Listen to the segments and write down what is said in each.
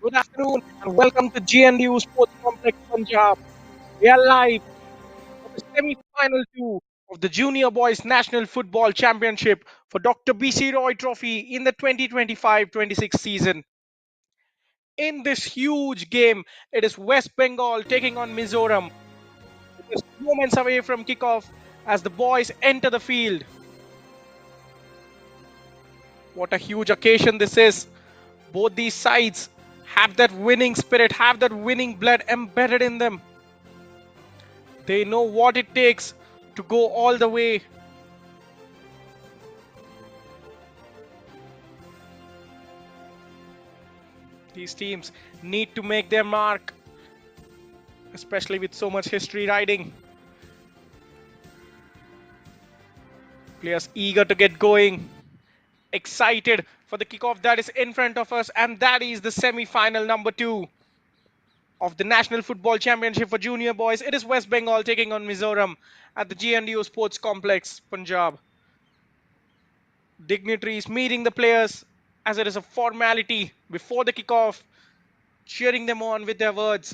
Good afternoon and welcome to GNDU Sports Complex Punjab. We are live for the semi-final two of the Junior Boys National Football Championship for Dr. BC Roy Trophy in the 2025-26 season. In this huge game, it is West Bengal taking on Mizoram. Just moments away from kickoff as the boys enter the field. What a huge occasion this is. Both these sides have that winning spirit, have that winning blood embedded in them. They know what it takes to go all the way. These teams need to make their mark, especially with so much history riding. Players eager to get going, excited for the kickoff that is in front of us, and that is the semi final number two of the National Football Championship for Junior Boys. It is West Bengal taking on Mizoram at the GNDU Sports Complex, Punjab. Dignitaries meeting the players as it is a formality before the kickoff, cheering them on with their words.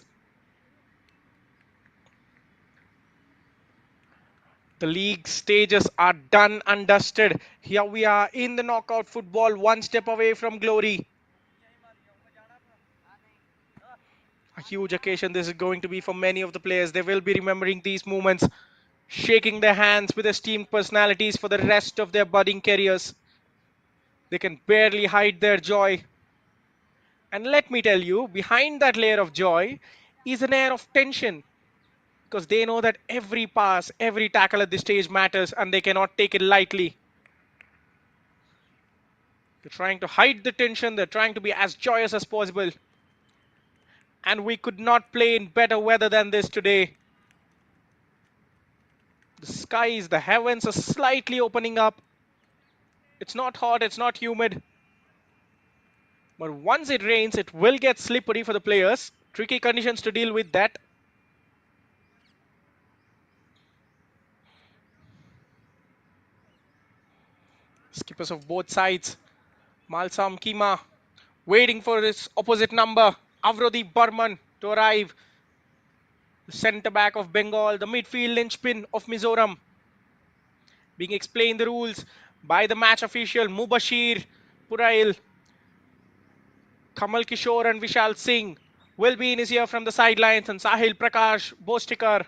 The league stages are done and dusted. Here we are in the knockout football, one step away from glory. A huge occasion this is going to be for many of the players. They will be remembering these moments, shaking their hands with esteemed personalities for the rest of their budding careers. They can barely hide their joy. And let me tell you, behind that layer of joy is an air of tension because they know that every pass, every tackle at this stage matters and they cannot take it lightly. They're trying to hide the tension, they're trying to be as joyous as possible. And we could not play in better weather than this today. The skies, the heavens are slightly opening up. It's not hot, it's not humid. But once it rains, it will get slippery for the players. Tricky conditions to deal with that. Skippers of both sides. Malsam Kima waiting for his opposite number. Avrodhi Burman to arrive. The centre back of Bengal, the midfield linchpin of Mizoram. Being explained the rules by the match official Mubashir Purail. Kamal Kishore and Vishal Singh will be in his ear from the sidelines, and Sahil Prakash Bostikar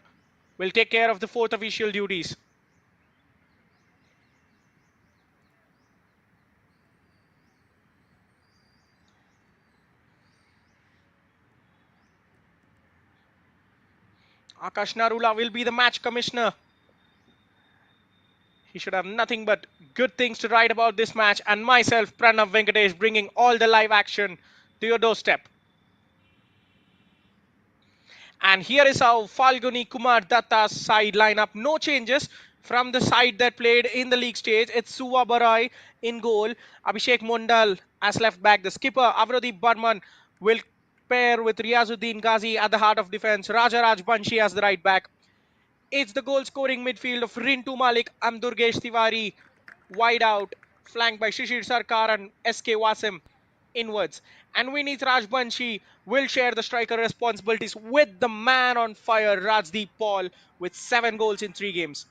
will take care of the fourth official duties. Akash Narula will be the match commissioner. He should have nothing but good things to write about this match, and myself, Pranav Venkatesh, bringing all the live action to your doorstep. And here is how Falguni Kumar Datta's side lineup. No changes from the side that played in the league stage. It's Suva Barai in goal. Abhishek Mondal as left back. The skipper Avrodeep Burman will pair with Riazuddin Ghazi at the heart of defense. Raja Raj Banshi as the right back. It's the goal scoring midfield of Rintu Malik and Durgesh Tiwari wide out, flanked by Shishir Sarkar and SK Wasim inwards. And Vinith Rajbanshi will share the striker responsibilities with the man on fire, Rajdeep Paul, with 7 goals in 3 games.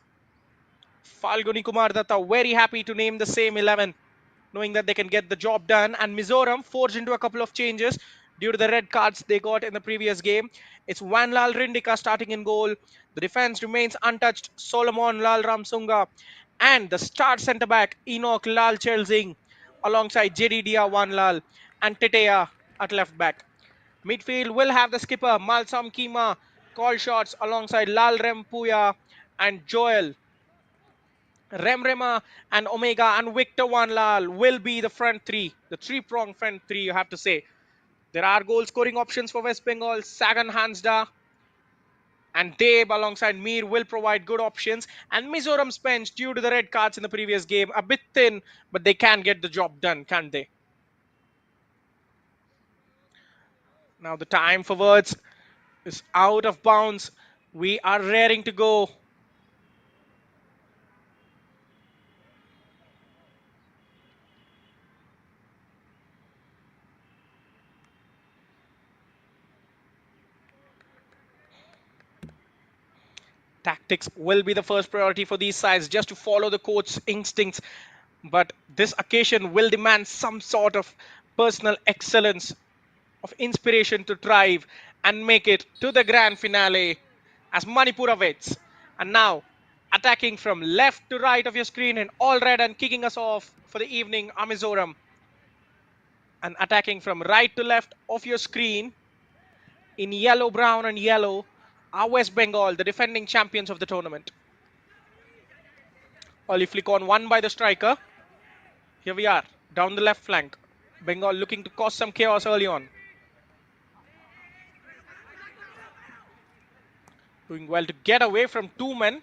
Falguni Kumar Datta very happy to name the same 11, knowing that they can get the job done. And Mizoram forged into a couple of changes due to the red cards they got in the previous game. It's Wanlal Rindika starting in goal. The defense remains untouched. Solomon Lal Ramsunga and the star centre back Enoch Lal Chelsing alongside JD Wanlal and Tetea at left back. Midfield will have the skipper Malsam Kima call shots alongside Lal Rempuya and Joel Remrema and Omega and Victor Wanlal will be the front three, the three-pronged front three, you have to say. There are goal scoring options for West Bengal. Sagan Hansda and Deb alongside Mir will provide good options. And Mizoram's bench, due to the red cards in the previous game, a bit thin, but they can get the job done, can't they? Now the time for words is out of bounds. We are raring to go. Tactics will be the first priority for these sides, just to follow the coach's instincts. But this occasion will demand some sort of personal excellence, of inspiration to thrive and make it to the grand finale as Manipur awaits. And now, attacking from left to right of your screen in all red and kicking us off for the evening, Mizoram. And attacking from right to left of your screen in yellow, brown, and yellow are West Bengal, the defending champions of the tournament. Early flick on one by the striker. Here we are, down the left flank. Bengal looking to cause some chaos early on. Doing well to get away from two men.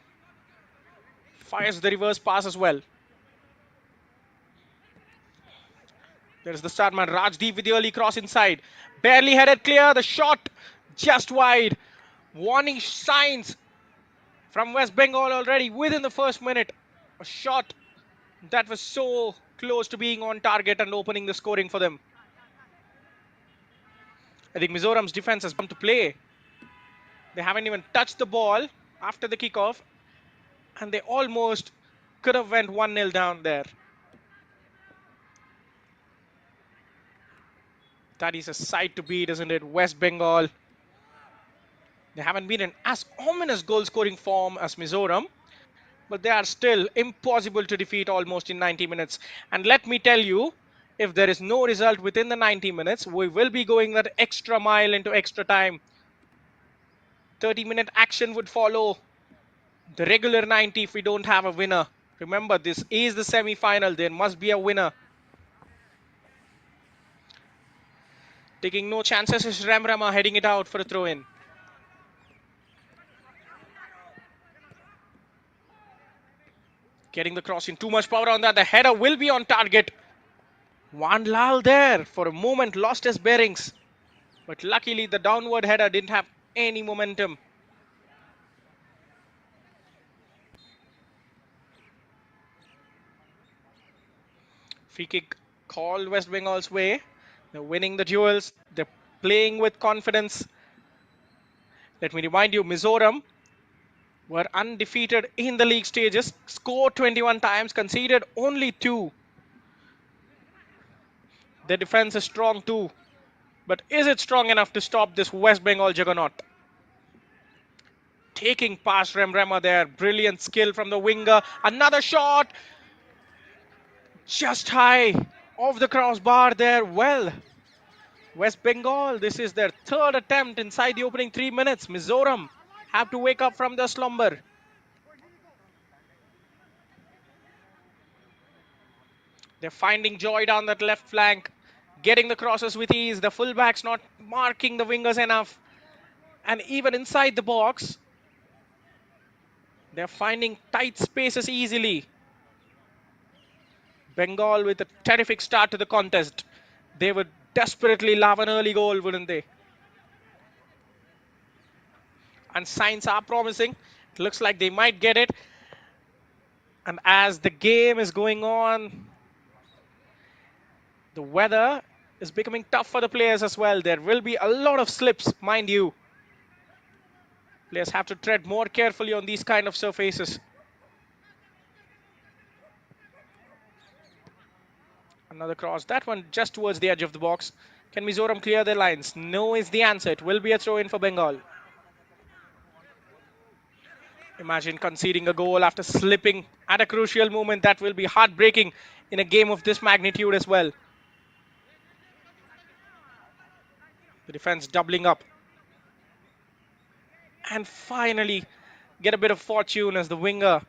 Fires the reverse pass as well. There's the start man, Rajdeep with the early cross inside. Barely headed clear, the shot just wide. Warning signs from West Bengal already within the first minute. A shot that was so close to being on target and opening the scoring for them. I think Mizoram's defense has come to play. They haven't even touched the ball after the kickoff, and they almost could have went 1-0 down there. That is a sight to beat, isn't it? West Bengal. They haven't been in as ominous goal-scoring form as Mizoram, but they are still impossible to defeat almost in 90 minutes. And let me tell you, if there is no result within the 90 minutes, we will be going that extra mile into extra time. 30-minute action would follow the regular 90 if we don't have a winner. Remember, this is the semi-final. There must be a winner. Taking no chances is Ramrama heading it out for a throw-in. Getting the cross in, too much power on that. The header will be on target. Wandlal there for a moment lost his bearings. But luckily the downward header didn't have any momentum. Free kick called West Bengal's way. They're winning the duels. They're playing with confidence. Let me remind you, Mizoram were undefeated in the league stages, scored 21 times, conceded only 2. Their defense is strong too. But is it strong enough to stop this West Bengal juggernaut? Taking past Ramrama there. Brilliant skill from the winger. Another shot. Just high off the crossbar there. Well, West Bengal, this is their third attempt inside the opening 3 minutes. Mizoram have to wake up from their slumber. They're finding joy down that left flank, getting the crosses with ease. The fullbacks not marking the wingers enough. And even inside the box, they're finding tight spaces easily. Bengal with a terrific start to the contest. They would desperately love an early goal, wouldn't they? And signs are promising. It looks like they might get it. And as the game is going on, the weather is becoming tough for the players as well. There will be a lot of slips, mind you. Players have to tread more carefully on these kind of surfaces. Another cross. That one just towards the edge of the box. Can Mizoram clear their lines? No is the answer. It will be a throw-in for Bengal. Imagine conceding a goal after slipping at a crucial moment. That will be heartbreaking in a game of this magnitude as well. The defense doubling up. And finally get a bit of fortune as the winger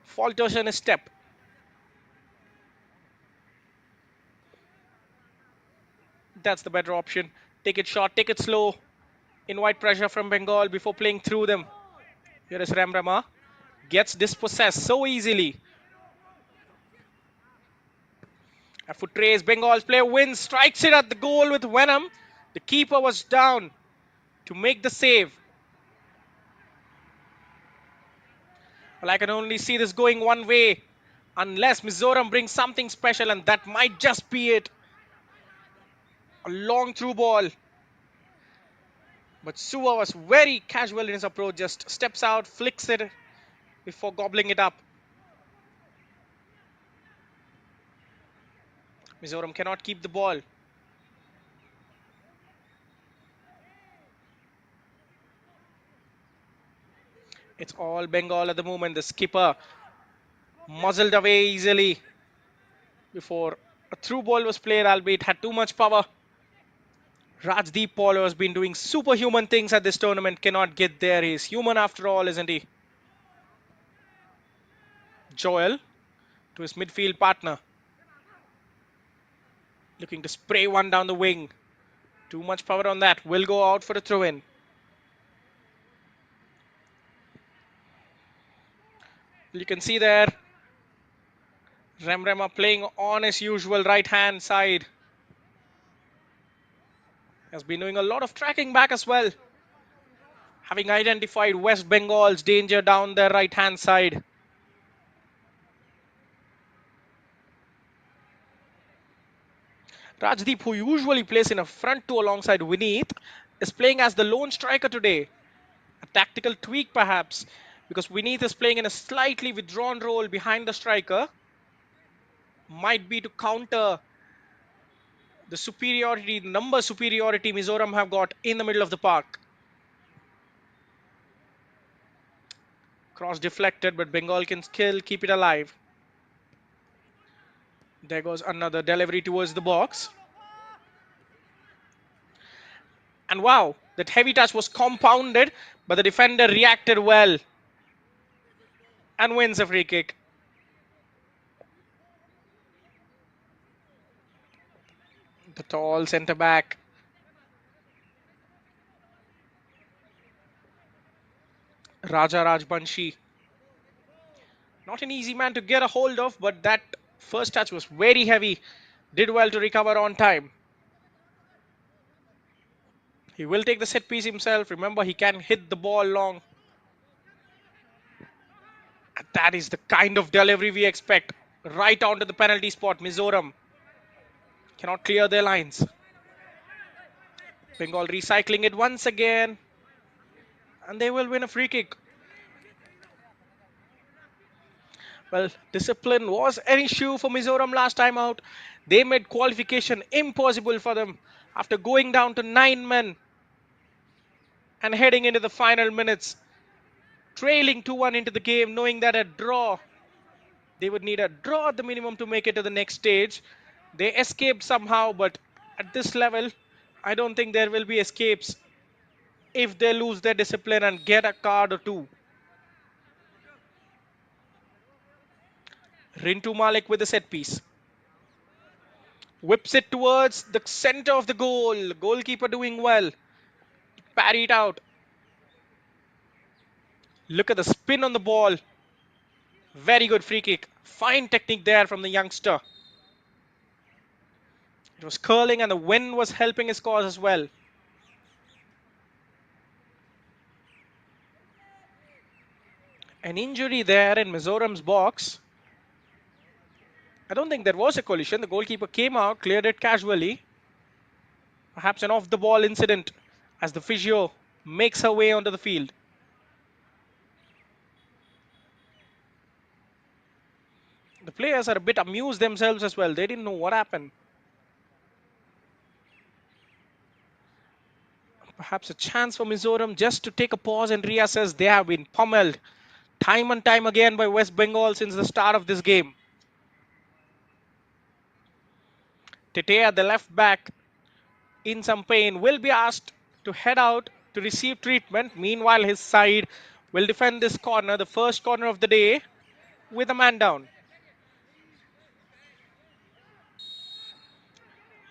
falters in his step. That's the better option. Take it short, take it slow. Invite pressure from Bengal before playing through them. Here is Ramrama. Gets dispossessed so easily. A foot race. Bengal's player wins. Strikes it at the goal with venom. The keeper was down to make the save. Well, I can only see this going one way. Unless Mizoram brings something special, and that might just be it. A long through ball. But Suva was very casual in his approach, just steps out, flicks it before gobbling it up. Mizoram cannot keep the ball. It's all Bengal at the moment. The skipper muzzled away easily before a through ball was played, albeit had too much power. Rajdeep Paulo has been doing superhuman things at this tournament, cannot get there. He's human after all, isn't he? Joel to his midfield partner, looking to spray one down the wing. Too much power on that. Will go out for a throw in. You can see there, Remrema playing on his usual right hand side. Has been doing a lot of tracking back as well, having identified West Bengal's danger down their right hand side. Rajdeep, who usually plays in a front two alongside Vineet, is playing as the lone striker today. A tactical tweak perhaps, because Vineet is playing in a slightly withdrawn role behind the striker. Might be to counter the superiority, number superiority Mizoram have got in the middle of the park. Cross deflected, but Bengal can still keep it alive. There goes another delivery towards the box. And wow, that heavy touch was compounded, but the defender reacted well and wins a free kick. The tall centre back. Raja Rajbanshi. Not an easy man to get a hold of, but that first touch was very heavy. Did well to recover on time. He will take the set piece himself. Remember, he can hit the ball long. And that is the kind of delivery we expect. Right onto the penalty spot. Mizoram cannot clear their lines. Bengal recycling it once again. And they will win a free kick. Well, discipline was an issue for Mizoram last time out. They made qualification impossible for them after going down to 9 men and heading into the final minutes, trailing 2-1 into the game, knowing that a draw, they would need a draw at the minimum to make it to the next stage. They escaped somehow, but at this level, I don't think there will be escapes if they lose their discipline and get a card or two. Rintu Malik with the set piece. Whips it towards the center of the goal. Goalkeeper doing well. Parry it out. Look at the spin on the ball. Very good free kick. Fine technique there from the youngster. It was curling and the wind was helping his cause as well. An injury there in Mizoram's box. I don't think there was a collision. The goalkeeper came out, cleared it casually. Perhaps an off-the-ball incident as the physio makes her way onto the field. The players are a bit amused themselves as well. They didn't know what happened. Perhaps a chance for Mizoram just to take a pause and reassess. They have been pummeled time and time again by West Bengal since the start of this game. Tete, the left back, in some pain, will be asked to head out to receive treatment. Meanwhile, his side will defend this corner, the first corner of the day, with a man down.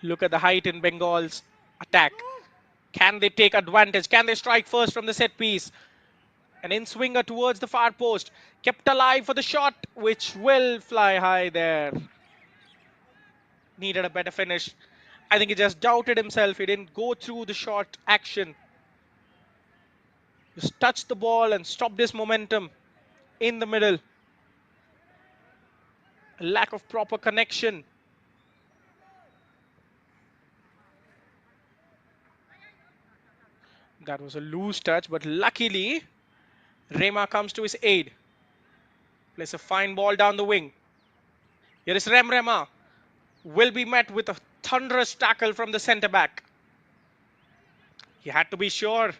Look at the height in Bengal's attack. Can they take advantage? Can they strike first from the set piece? An in-swinger towards the far post. Kept alive for the shot, which will fly high there. Needed a better finish. I think he just doubted himself. He didn't go through the shot action. Just touched the ball and stopped his momentum in the middle. A lack of proper connection. That was a loose touch, but luckily Rema comes to his aid. Plays a fine ball down the wing. Here is Rema. Will be met with a thunderous tackle from the centre back. He had to be sure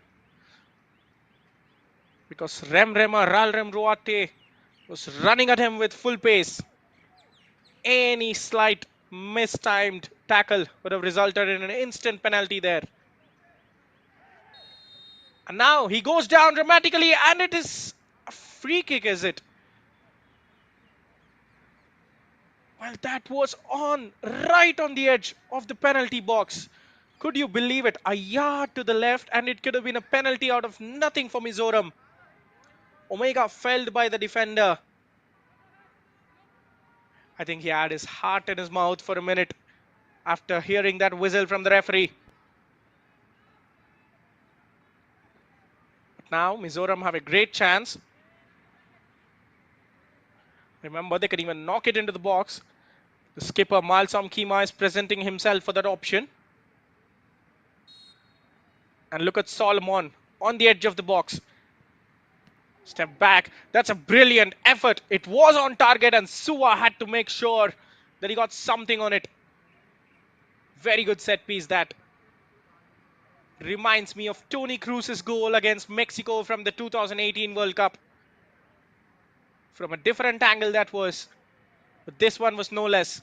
because Ralrem Ruate was running at him with full pace. Any slight mistimed tackle would have resulted in an instant penalty there. And now he goes down dramatically, and it is a free kick, is it? Well, that was right on the edge of the penalty box. Could you believe it? A yard to the left, and it could have been a penalty out of nothing for Mizoram. Omega felled by the defender. I think he had his heart in his mouth for a minute after hearing that whistle from the referee. But now Mizoram have a great chance. Remember, they can even knock it into the box. The skipper Malsam Kima is presenting himself for that option. And look at Solomon on the edge of the box. Step back. That's a brilliant effort. It was on target, and Suwa had to make sure that he got something on it. Very good set piece that. Reminds me of Toni Kroos's goal against Mexico from the 2018 World Cup. From a different angle that was. But this one was no less.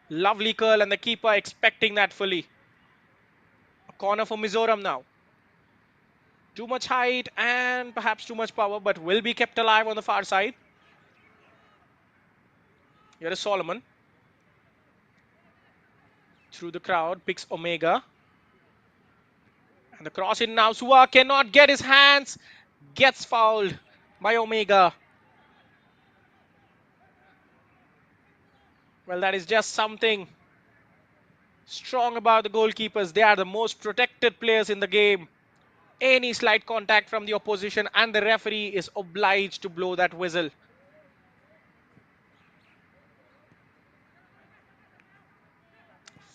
Lovely curl, and the keeper expecting that fully. A corner for Mizoram now. Too much height and perhaps too much power, but will be kept alive on the far side. Here is Solomon. Through the crowd, picks Omega. And the cross in now. Suwa cannot get his hands. Gets fouled by Omega. Well, that is just something strong about the goalkeepers. They are the most protected players in the game. Any slight contact from the opposition and the referee is obliged to blow that whistle.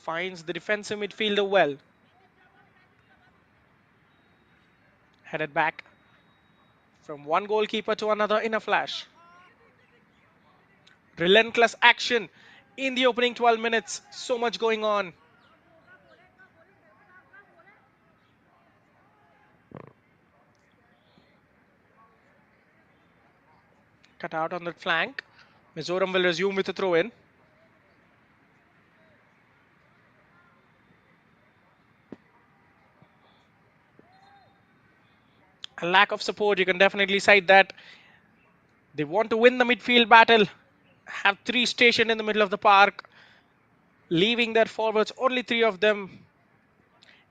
Finds the defensive midfielder well. Headed back from one goalkeeper to another in a flash. Relentless action in the opening 12 minutes. So much going on. Cut out on the flank. Mizoram will resume with a throw in. A lack of support, you can definitely cite that. They want to win the midfield battle. Have three stationed in the middle of the park, leaving their forwards, only three of them,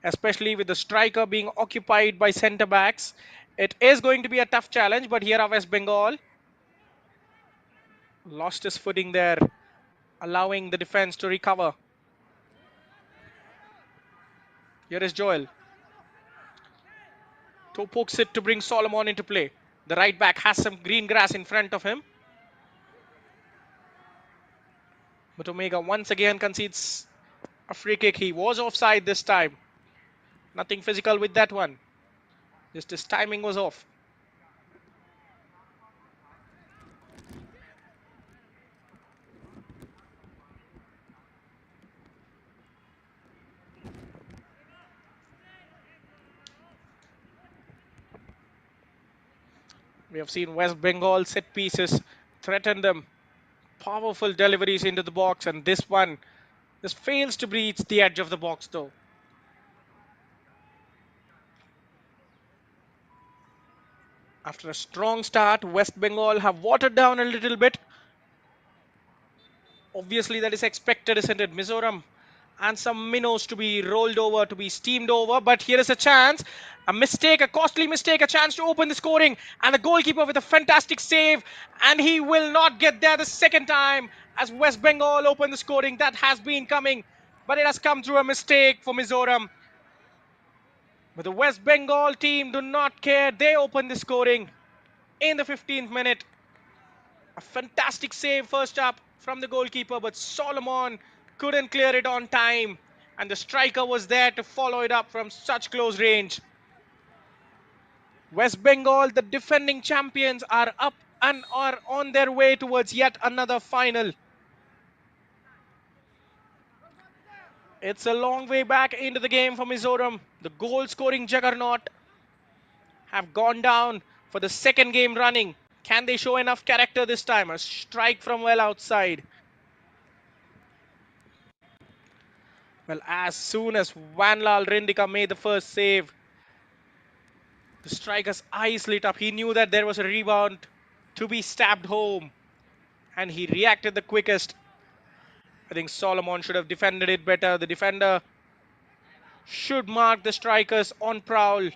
especially with the striker being occupied by centre backs. It is going to be a tough challenge, but here are West Bengal. Lost his footing there, allowing the defense to recover. Here is Joel. Toe pokes it to bring Solomon into play. The right back has some green grass in front of him. But Omega once again concedes a free kick. He was offside this time. Nothing physical with that one. Just his timing was off. We have seen West Bengal set pieces threaten them. Powerful deliveries into the box, and this one just fails to breach the edge of the box though. After a strong start, West Bengal have watered down a little bit. Obviously, that is expected, isn't it? Mizoram and some minnows to be rolled over, to be steamed over. But here is a chance, a mistake, a costly mistake, a chance to open the scoring. And the goalkeeper with a fantastic save. And he will not get there the second time as West Bengal open the scoring. That has been coming, but it has come through a mistake for Mizoram. But the West Bengal team do not care. They open the scoring in the 15th minute. A fantastic save first up from the goalkeeper, but Solomon couldn't clear it on time, and the striker was there to follow it up from such close range. West Bengal, the defending champions, are up and are on their way towards yet another final. It's a long way back into the game for Mizoram. The goal scoring juggernaut have gone down for the second game running. Can they show enough character this time? A strike from well outside. Well, as soon as Vanlal Rindika made the first save, the striker's eyes lit up. He knew that there was a rebound to be stabbed home, and he reacted the quickest. I think Solomon should have defended it better. The defender should mark the strikers on prowl.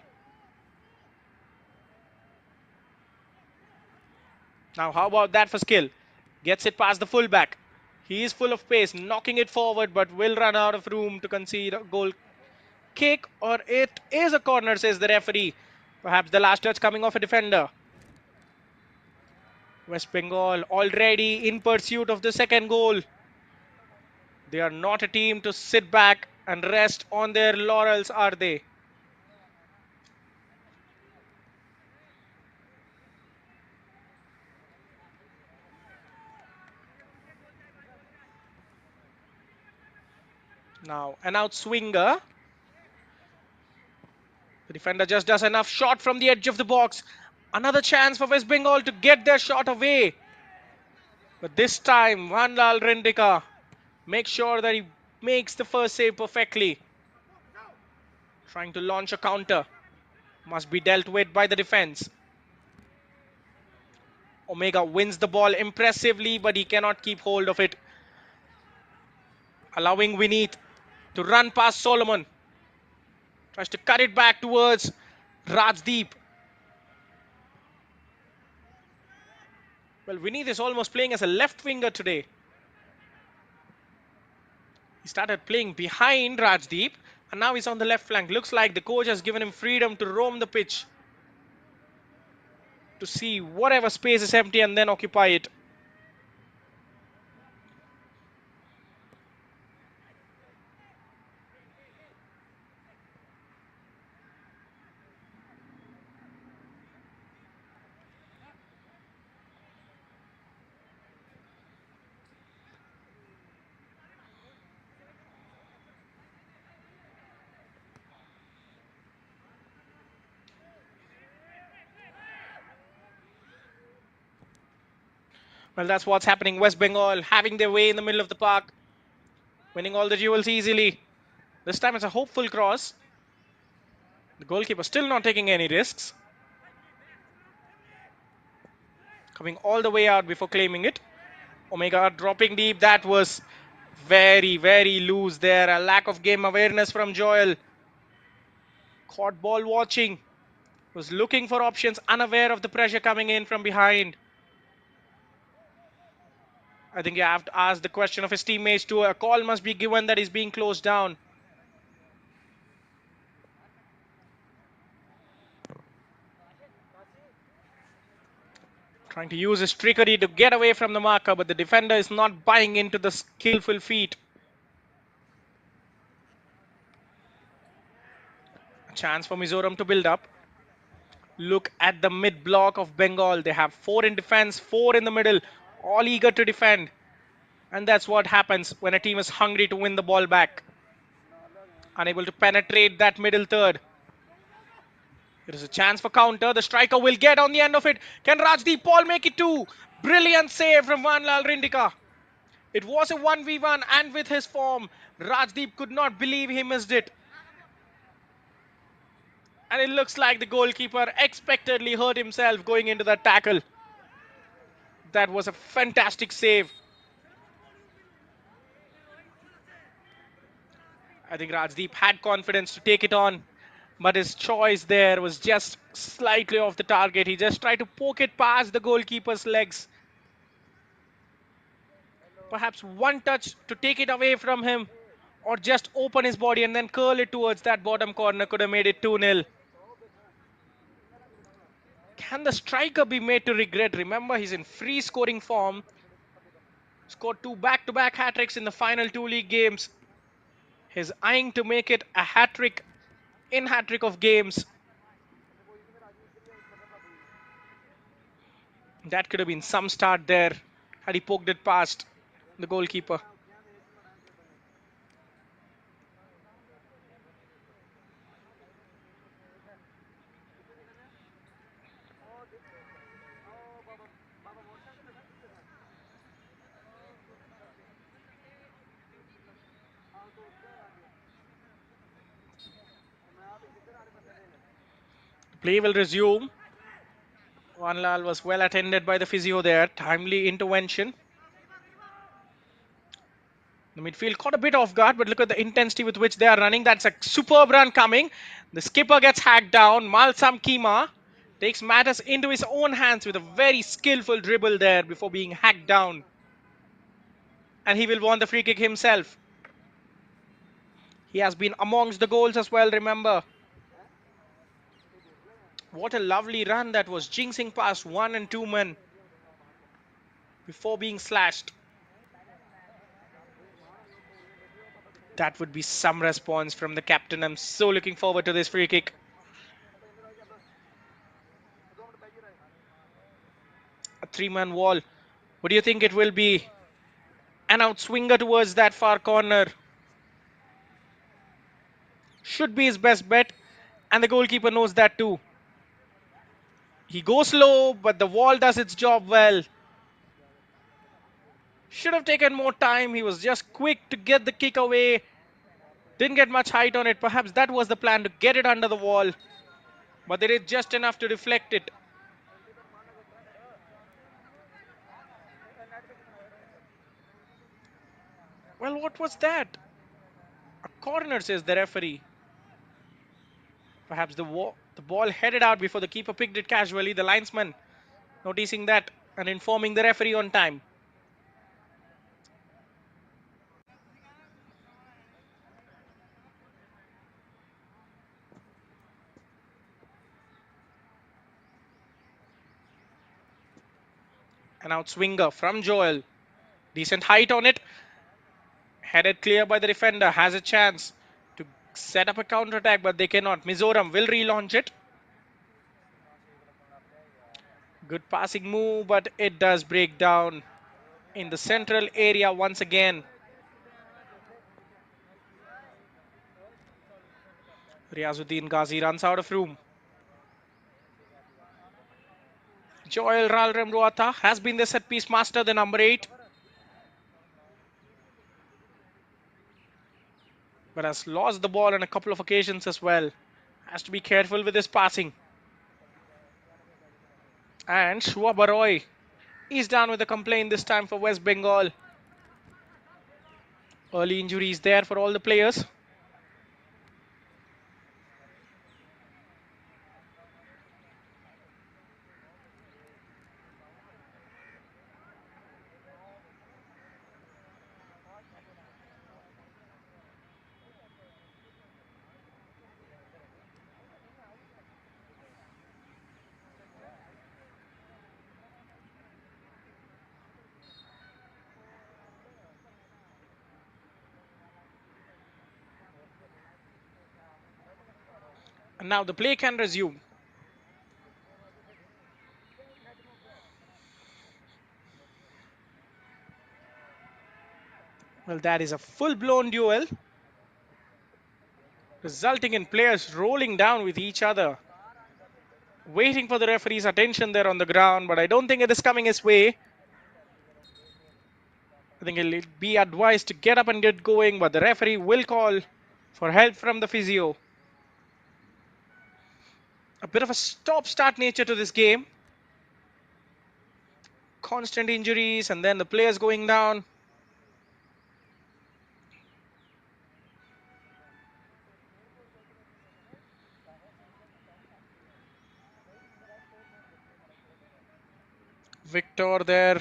Now, how about that for skill? Gets it past the fullback. He is full of pace, knocking it forward, but will run out of room to concede a goal kick, or it is a corner, says the referee. Perhaps the last touch coming off a defender. West Bengal already in pursuit of the second goal. They are not a team to sit back and rest on their laurels, are they? Now, an out swinger. The defender just does enough shot from the edge of the box. Another chance for West Bengal to get their shot away. But this time, Vanlal Rindika makes sure that he makes the first save perfectly. Trying to launch a counter. Must be dealt with by the defense. Omega wins the ball impressively, but he cannot keep hold of it. Allowing Vineet to run past Solomon. Tries to cut it back towards Rajdeep. Well, Vineet is almost playing as a left winger today. He started playing behind Rajdeep, and now he's on the left flank. Looks like the coach has given him freedom to roam the pitch, to see whatever space is empty and then occupy it. Well, that's what's happening. West Bengal having their way in the middle of the park, winning all the duels easily. This time it's a hopeful cross. The goalkeeper still not taking any risks. Coming all the way out before claiming it. Omega dropping deep. That was very, very loose there. A lack of game awareness from Joel. Caught ball watching. Was looking for options, unaware of the pressure coming in from behind. I think you have to ask the question of his teammates too. A call must be given that he's being closed down. Trying to use his trickery to get away from the marker, but the defender is not buying into the skillful feat. A chance for Mizoram to build up. Look at the mid block of Bengal. They have 4 in defense, 4 in the middle, all eager to defend. And that's what happens when a team is hungry to win the ball back. Unable to penetrate that middle third. There is a chance for counter. The striker will get on the end of it. Can Rajdeep Paul make it too? Brilliant save from Vanlal Rindika. It was a 1v1, and with his form, Rajdeep could not believe he missed it. And it looks like the goalkeeper expectedly hurt himself going into that tackle. That was a fantastic save. I think Rajdeep had confidence to take it on, but his choice there was just slightly off the target. He just tried to poke it past the goalkeeper's legs. Perhaps one touch to take it away from him, or just open his body and then curl it towards that bottom corner could have made it 2-0. Can the striker be made to regret? Remember, he's in free scoring form. Scored 2 back-to-back hat-tricks in the final 2 league games. He's eyeing to make it a hat-trick in hat-trick of games. That could have been some start there had he poked it past the goalkeeper. Play will resume. Wanlal was well attended by the physio there. Timely intervention. The midfield caught a bit off guard, but look at the intensity with which they are running. That's a superb run coming. The skipper gets hacked down. Malsam Kima takes matters into his own hands with a very skillful dribble there before being hacked down. And he will want the free kick himself. He has been amongst the goals as well, remember. What a lovely run that was, jinxing past 1 and 2 men before being slashed. That would be some response from the captain. I'm so looking forward to this free kick. A 3-man wall. What do you think it will be? An outswinger towards that far corner. Should be his best bet. And the goalkeeper knows that too. He goes low, but the wall does its job well. Should have taken more time. He was just quick to get the kick away. Didn't get much height on it. Perhaps that was the plan, to get it under the wall. But they did just enough to deflect it. Well, what was that? A corner, says the referee. Perhaps the ball headed out before the keeper picked it casually. The linesman noticing that and informing the referee on time. An outswinger from Joel. Decent height on it. Headed clear by the defender. Has a chance to set up a counter attack, but they cannot. Mizoram will relaunch it. Good passing move, but it does break down in the central area once again. Riazuddin Ghazi runs out of room. Joel Ralrem Ruata has been the set piece master, the number 8. But has lost the ball on a couple of occasions as well. Has to be careful with his passing. And Shua Baroy is down with a complaint this time for West Bengal. Early injuries there for all the players. And now the play can resume. Well, that is a full-blown duel, resulting in players rolling down with each other. Waiting for the referee's attention there on the ground, but I don't think it is coming his way. I think he'll be advised to get up and get going, but the referee will call for help from the physio. A bit of a stop-start nature to this game. Constant injuries and then the players going down. Victor there.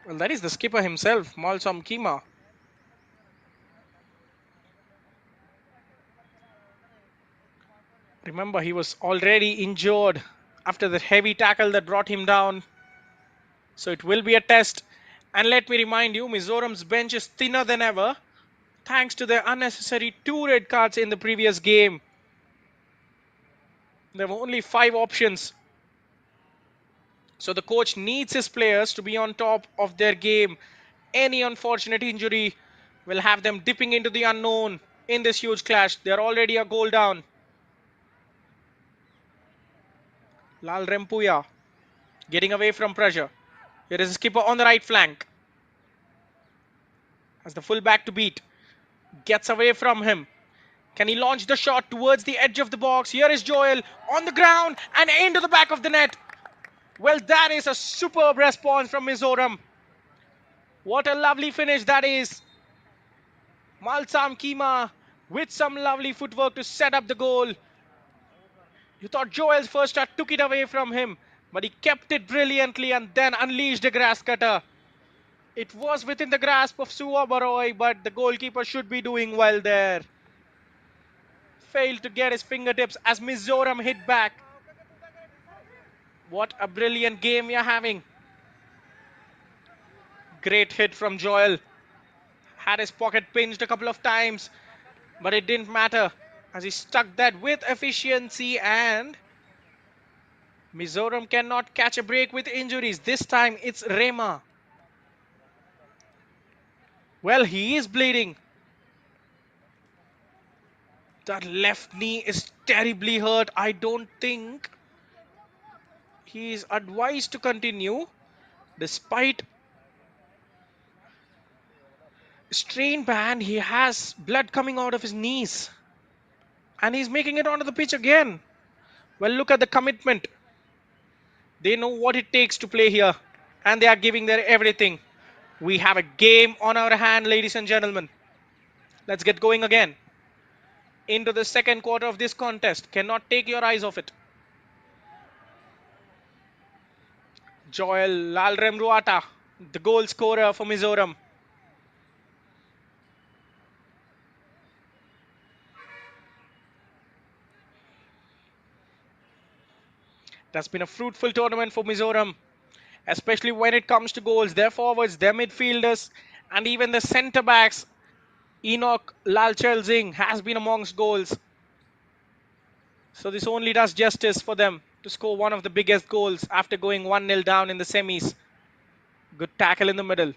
Well, that is the skipper himself, Malsam Kima. Remember, he was already injured after the heavy tackle that brought him down. So it will be a test. And let me remind you, Mizoram's bench is thinner than ever, thanks to their unnecessary 2 red cards in the previous game. There were only 5 options. So the coach needs his players to be on top of their game. Any unfortunate injury will have them dipping into the unknown in this huge clash. They're already a goal down. Lal Rempuya getting away from pressure. Here is a skipper on the right flank. As the fullback to beat. Gets away from him. Can he launch the shot towards the edge of the box? Here is Joel on the ground and into the back of the net. Well, that is a superb response from Mizoram. What a lovely finish that is. Malsam Kima with some lovely footwork to set up the goal. You thought Joel's first shot took it away from him, but he kept it brilliantly and then unleashed a grass cutter. It was within the grasp of Suwa Baroy, but the goalkeeper should be doing well there. Failed to get his fingertips as Mizoram hit back. What a brilliant game you're having. Great hit from Joel. Had his pocket pinched a couple of times, but it didn't matter as he stuck that with efficiency, and Mizoram cannot catch a break with injuries. This time it's Rema. Well, he is bleeding. That left knee is terribly hurt. I don't think he is advised to continue despite strain band. He has blood coming out of his knees and he's making it onto the pitch again. Well, look at the commitment. They know what it takes to play here and they are giving their everything. We have a game on our hand, ladies and gentlemen. Let's get going again into the second quarter of this contest. Cannot take your eyes off it. Joel Lalremruata, the goal scorer for Mizoram. That's been a fruitful tournament for Mizoram, especially when it comes to goals. Their forwards, their midfielders, and even the centre backs. Enoch Lalchelzing has been amongst goals. So this only does justice for them to score one of the biggest goals after going 1-0 down in the semis. Good tackle in the middle.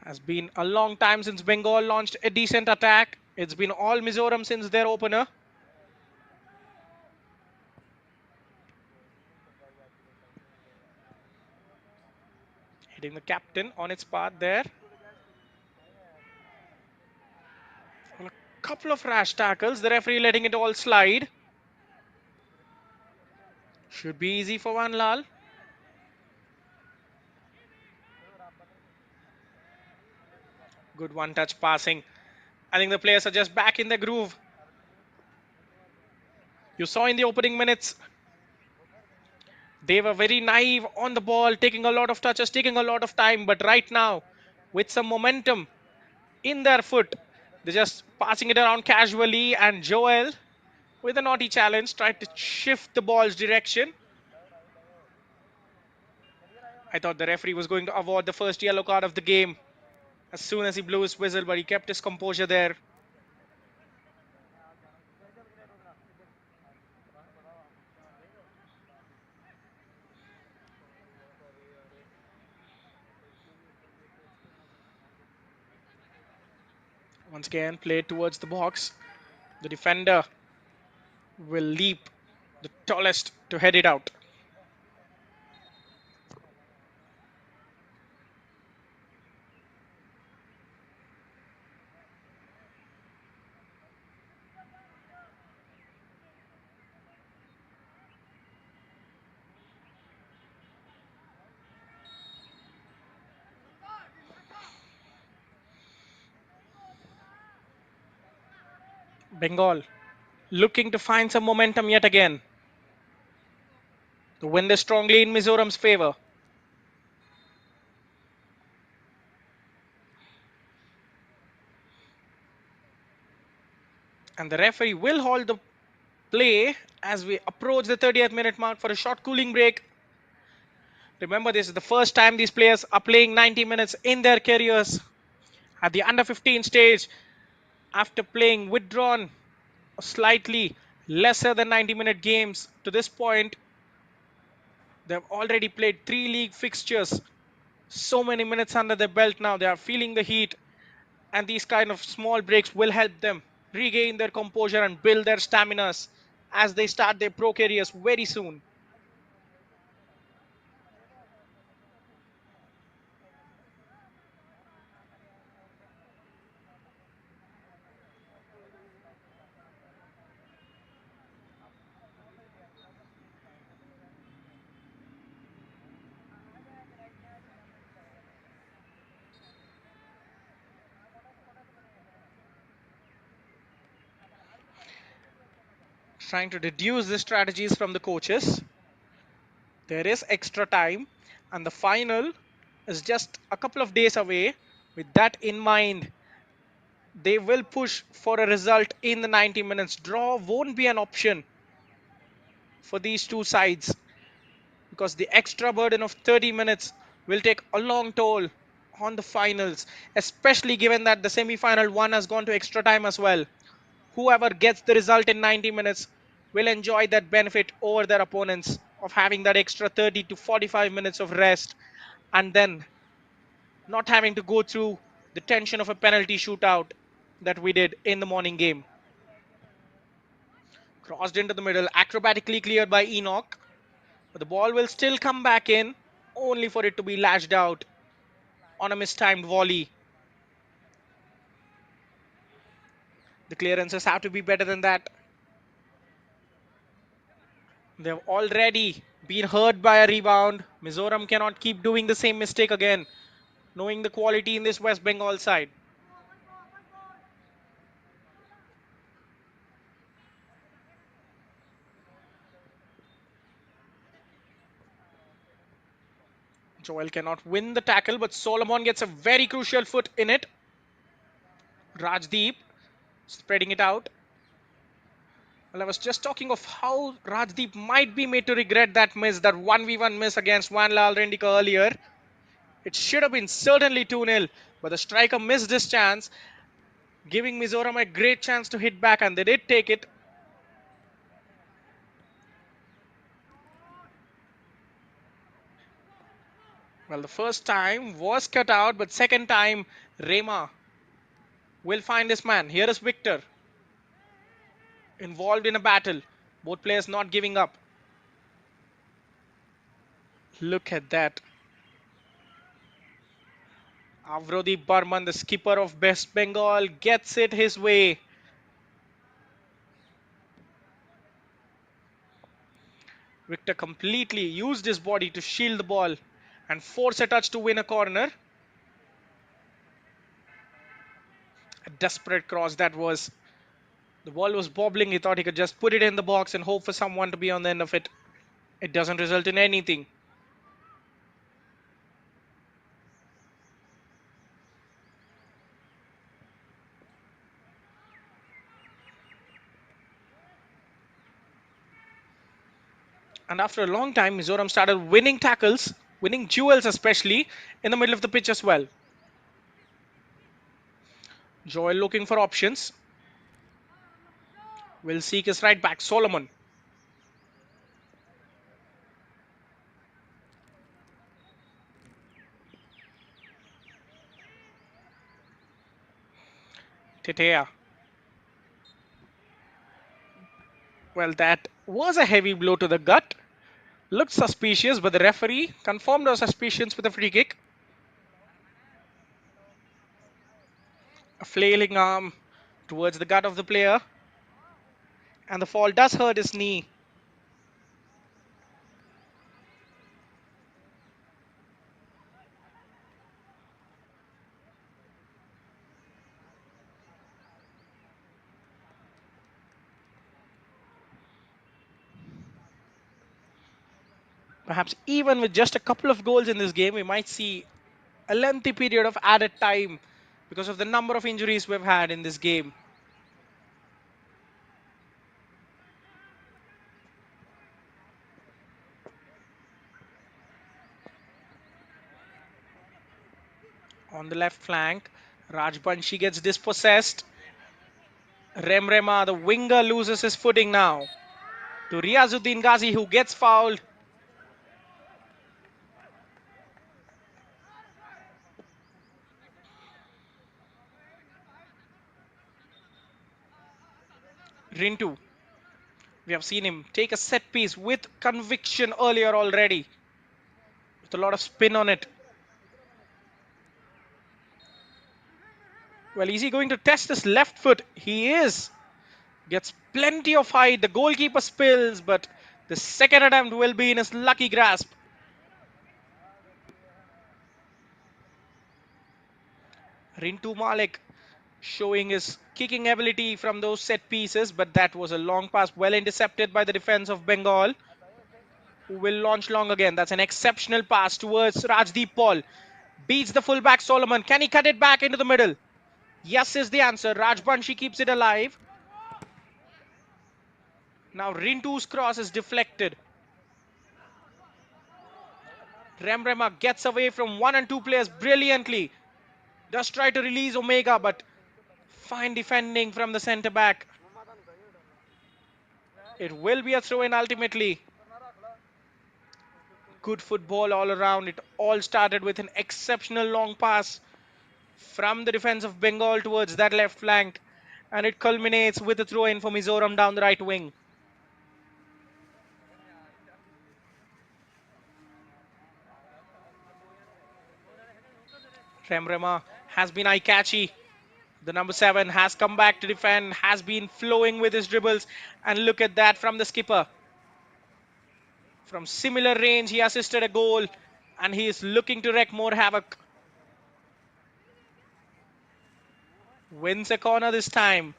Has been a long time since Bengal launched a decent attack. It's been all Mizoram since their opener. Hitting the captain on its path there. A couple of rash tackles. The referee letting it all slide. Should be easy for Van Lal. Good one-touch passing. I think the players are just back in the groove. You saw in the opening minutes, they were very naive on the ball, taking a lot of touches, taking a lot of time. But right now, with some momentum in their foot, they're just passing it around casually. And Joel, with a naughty challenge, tried to shift the ball's direction. I thought the referee was going to award the first yellow card of the game as soon as he blew his whistle, but he kept his composure there. Once again, played towards the box. The defender will leap the tallest to head it out. Bengal looking to find some momentum yet again. The wind is strongly in Mizoram's favor. And the referee will hold the play as we approach the 30th minute mark for a short cooling break. Remember, this is the first time these players are playing 90 minutes in their careers at the under 15 stage after playing withdrawn slightly lesser than 90-minute games to this point. They've already played 3 league fixtures, so many minutes under their belt now. They are feeling the heat, and these kind of small breaks will help them regain their composure and build their staminas as they start their pro careers very soon. Trying to deduce the strategies from the coaches. There is extra time, and the final is just a couple of days away. With that in mind, they will push for a result in the 90 minutes. Draw won't be an option for these two sides because the extra burden of 30 minutes will take a long toll on the finals, especially given that the semi final one has gone to extra time as well. Whoever gets the result in 90 minutes will enjoy that benefit over their opponents of having that extra 30 to 45 minutes of rest and then not having to go through the tension of a penalty shootout that we did in the morning game. Crossed into the middle, acrobatically cleared by Enoch, but the ball will still come back in, only for it to be lashed out on a mistimed volley. The clearances have to be better than that. They've already been hurt by a rebound. Mizoram cannot keep doing the same mistake again, knowing the quality in this West Bengal side. Joel cannot win the tackle, but Solomon gets a very crucial foot in it. Rajdeep spreading it out. Well, I was just talking of how Rajdeep might be made to regret that miss, that 1v1 miss against Van Lal Rendika earlier. It should have been certainly 2-0, but the striker missed his chance, giving Mizoram a great chance to hit back, and they did take it. Well, the first time was cut out, but second time, Rema will find his man. Here is Victor, involved in a battle. Both players not giving up. Look at that. Avrodeep Burman, the skipper of West Bengal, gets it his way. Victor completely used his body to shield the ball and force a touch to win a corner. A desperate cross that was. The ball was bobbling. He thought he could just put it in the box and hope for someone to be on the end of it. It doesn't result in anything. And after a long time, Mizoram started winning tackles, winning duels especially, in the middle of the pitch as well. Joel looking for options. Will seek his right back, Solomon. Tetea. Well, that was a heavy blow to the gut. Looked suspicious, but the referee confirmed our suspicions with a free kick. A flailing arm towards the gut of the player. And the fall does hurt his knee. Perhaps even with just a couple of goals in this game, we might see a lengthy period of added time because of the number of injuries we've had in this game. On the left flank, Rajbanshi gets dispossessed. Remrema, the winger, loses his footing now to Riazuddin Ghazi, who gets fouled. Rintu. We have seen him take a set piece with conviction earlier already, with a lot of spin on it. Well, is he going to test his left foot? He is. Gets plenty of height. The goalkeeper spills, but the second attempt will be in his lucky grasp. Rintu Malik showing his kicking ability from those set pieces, but that was a long pass, well intercepted by the defense of Bengal, who will launch long again. That's an exceptional pass towards Rajdeep Paul. Beats the fullback Solomon. Can he cut it back into the middle? Yes is the answer. Rajbanshi keeps it alive. Now Rintu's cross is deflected. Remrema gets away from 1 and 2 players brilliantly. Does try to release Omega, but fine defending from the centre back. It will be a throw in ultimately. Good football all around. It all started with an exceptional long pass from the defense of Bengal towards that left flank, and it culminates with a throw in for Mizoram down the right wing. Remrema has been eye-catchy. The number 7 has come back to defend, has been flowing with his dribbles, and look at that from the skipper. From similar range, he assisted a goal, and he is looking to wreak more havoc. Wins a corner this time.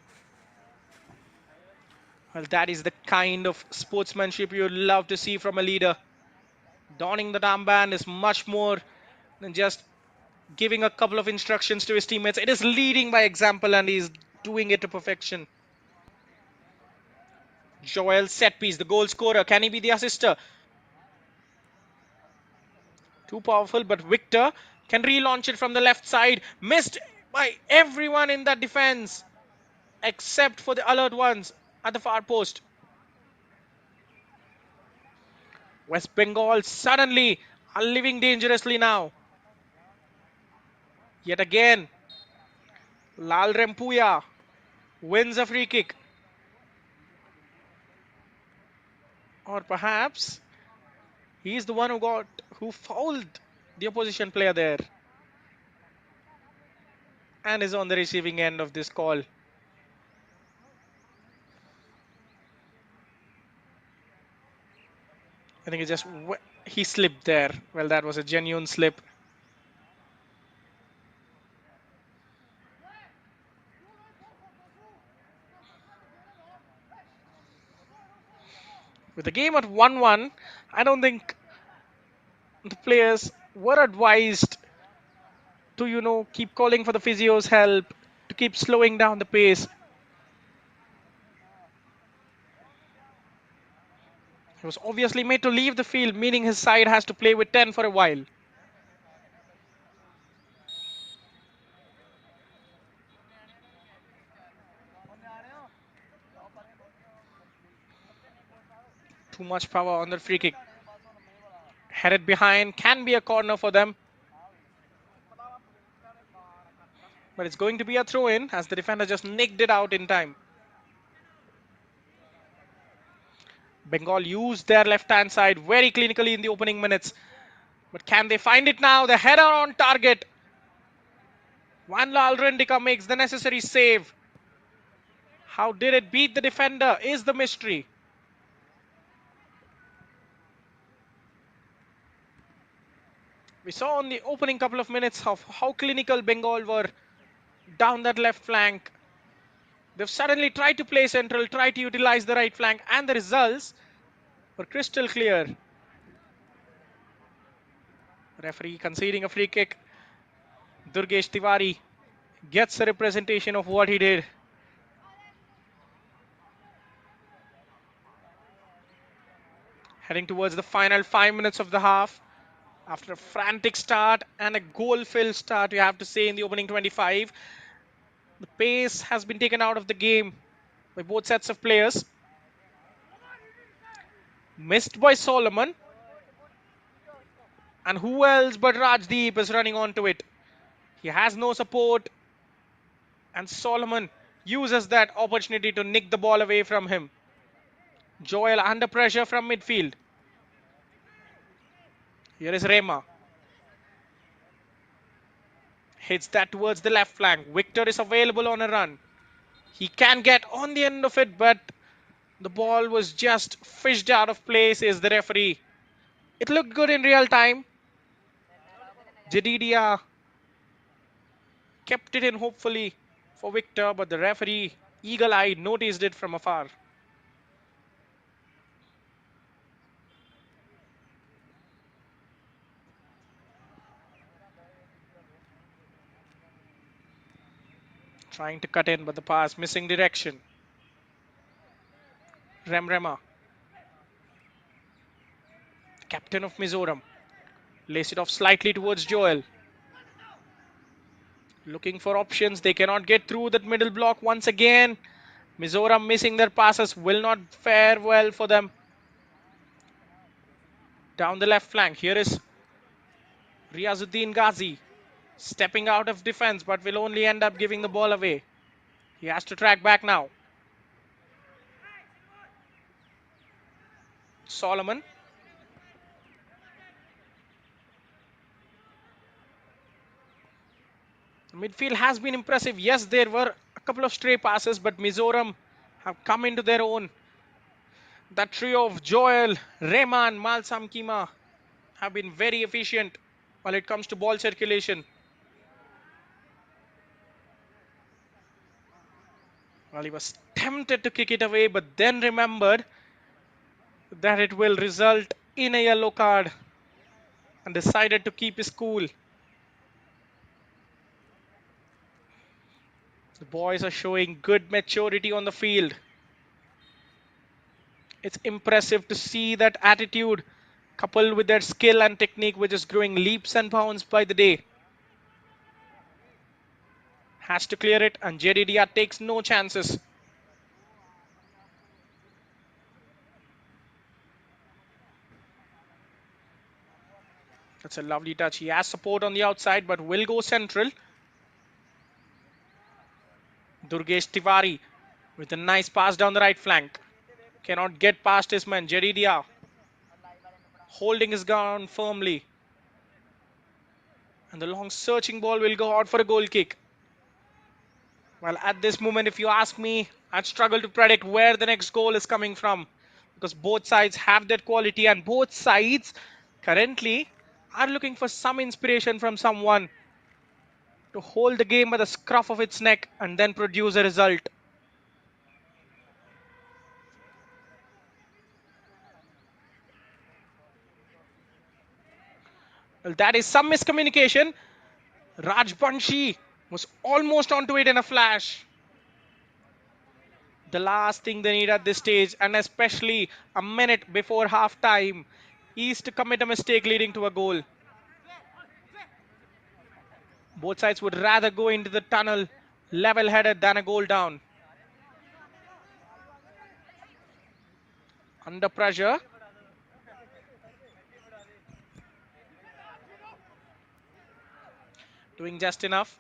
Well, that is the kind of sportsmanship you'd love to see from a leader. Donning the armband is much more than just giving a couple of instructions to his teammates. It is leading by example, and he's doing it to perfection. Joel set piece, the goal scorer. Can he be the assister? Too powerful, but Victor can relaunch it from the left side. Missed by everyone in that defense, except for the alert ones at the far post. West Bengal suddenly are living dangerously now. Yet again, Lal Rempuya wins a free kick. Or perhaps he's the one who fouled the opposition player there and is on the receiving end of this call. I think he slipped there. Well, that was a genuine slip. With the game at 1-1, I don't think the players were advised to, keep calling for the physio's help, to keep slowing down the pace. He was obviously made to leave the field, meaning his side has to play with 10 for a while. Too much power on the free kick. Headed behind, can be a corner for them. But it's going to be a throw-in as the defender just nicked it out in time. Bengal used their left-hand side very clinically in the opening minutes. But can they find it now? The header on target. Vanla Alrendika makes the necessary save. How did it beat the defender is the mystery. We saw in the opening couple of minutes of how clinical Bengal were down that left flank. They've suddenly tried to play central, tried to utilize the right flank, and the results were crystal clear. Referee conceding a free kick. Durgesh Tiwari gets a representation of what he did. Heading towards the final 5 minutes of the half. After a frantic start and a goal-filled start, you have to say, in the opening 25. The pace has been taken out of the game by both sets of players. Missed by Solomon. And who else but Rajdeep is running onto it. He has no support. And Solomon uses that opportunity to nick the ball away from him. Joel under pressure from midfield. Here is Rema. Hits that towards the left flank. Victor is available on a run. He can get on the end of it, but the ball was just fished out of play, says the referee. It looked good in real time. Jedidia kept it in hopefully for Victor, but the referee, eagle-eyed, noticed it from afar. Trying to cut in, but the pass missing direction. Remrema, captain of Mizoram, lays it off slightly towards Joel. Looking for options. They cannot get through that middle block once again. Mizoram missing their passes will not fare well for them. Down the left flank. Here is Riazuddin Ghazi stepping out of defense, but will only end up giving the ball away. He has to track back now. Solomon. The midfield has been impressive. Yes, there were a couple of stray passes, but Mizoram have come into their own. That trio of Joel, Rehman, Malsam Kima have been very efficient when it comes to ball circulation. Well, he was tempted to kick it away, but then remembered that it will result in a yellow card and decided to keep his cool. The boys are showing good maturity on the field. It's impressive to see that attitude coupled with their skill and technique, which is growing leaps and bounds by the day. Has to clear it, and Jedidia takes no chances. That's a lovely touch. He has support on the outside, but will go central. Durgesh Tiwari with a nice pass down the right flank. Cannot get past his man. Jedidia holding his ground firmly. And the long searching ball will go out for a goal kick. Well, at this moment, if you ask me, I'd struggle to predict where the next goal is coming from, because both sides have that quality and both sides currently are looking for some inspiration from someone to hold the game by the scruff of its neck and then produce a result. Well, that is some miscommunication. Raj Banshi was almost onto it in a flash. The last thing they need at this stage, and especially a minute before half time, is to commit a mistake leading to a goal. Both sides would rather go into the tunnel level-headed than a goal down. Under pressure. Doing just enough.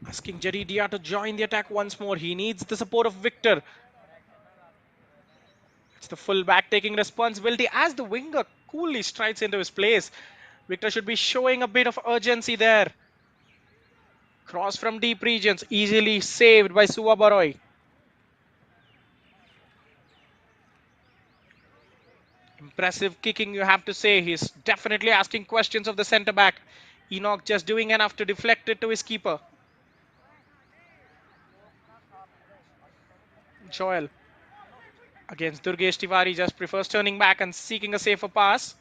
Asking Jedidia to join the attack once more. He needs the support of Victor. It's the fullback taking responsibility as the winger coolly strides into his place. Victor should be showing a bit of urgency there. Cross from deep regions, easily saved by Suwabaroi. Impressive kicking, you have to say. He's definitely asking questions of the centre back. Enoch just doing enough to deflect it to his keeper. Joel against Durgesh Tiwari just prefers turning back and seeking a safer pass.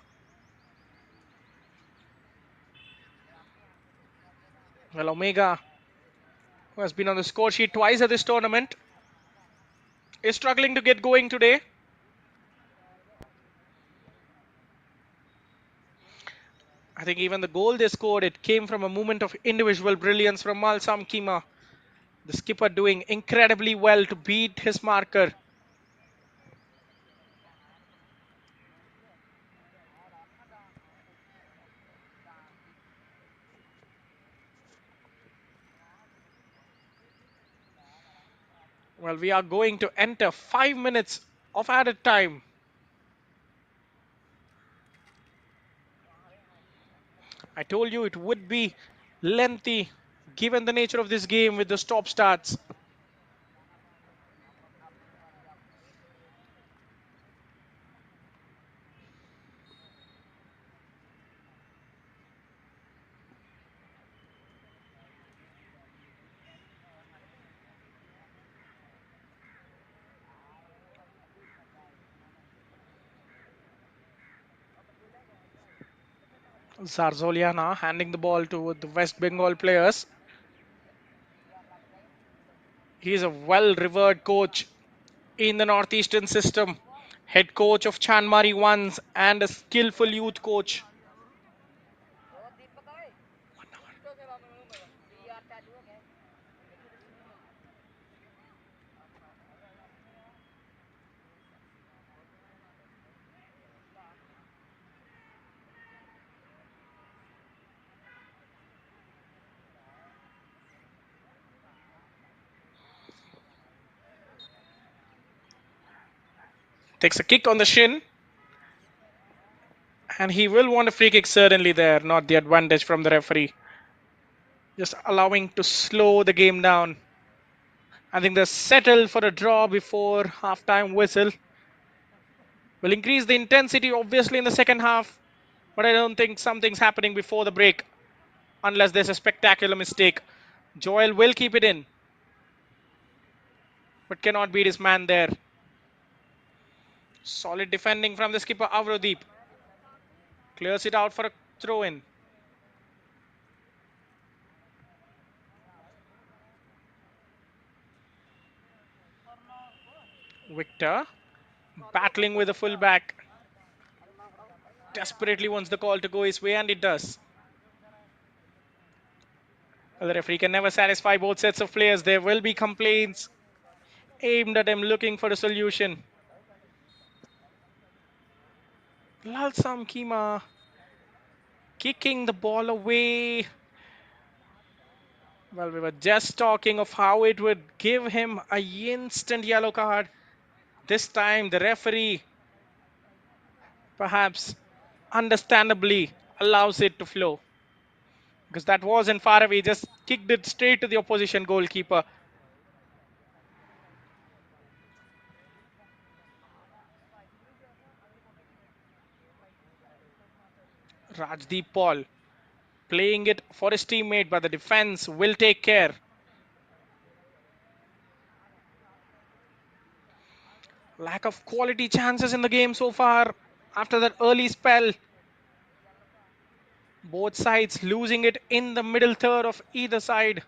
Well, Omega, who has been on the score sheet twice at this tournament, is struggling to get going today. I think even the goal they scored, it came from a moment of individual brilliance from Malsam Kima. The skipper doing incredibly well to beat his marker. Well, we are going to enter 5 minutes of added time. I told you it would be lengthy given the nature of this game with the stop starts. Zarzoliana handing the ball to the West Bengal players. He is a well-revered coach in the Northeastern system, head coach of Chanmari Ones and a skillful youth coach. Takes a kick on the shin, and he will want a free kick certainly there, not the advantage from the referee. Just allowing to slow the game down. I think they're settled for a draw before halftime whistle. Will increase the intensity obviously in the second half, but I don't think something's happening before the break unless there's a spectacular mistake. Joel will keep it in, but cannot beat his man there. Solid defending from the skipper Avrodeep. Clears it out for a throw in. Victor battling with the fullback. Desperately wants the call to go his way, and it does. Well, the referee can never satisfy both sets of players. There will be complaints aimed at him looking for a solution. Lalsam Kima kicking the ball away. Well, we were just talking of how it would give him a instant yellow card. This time, the referee perhaps understandably allows it to flow because that wasn't far away. Just kicked it straight to the opposition goalkeeper. Rajdeep Paul playing it for his teammate, but the defense will take care. Lack of quality chances in the game so far after that early spell. Both sides losing it in the middle third of either side.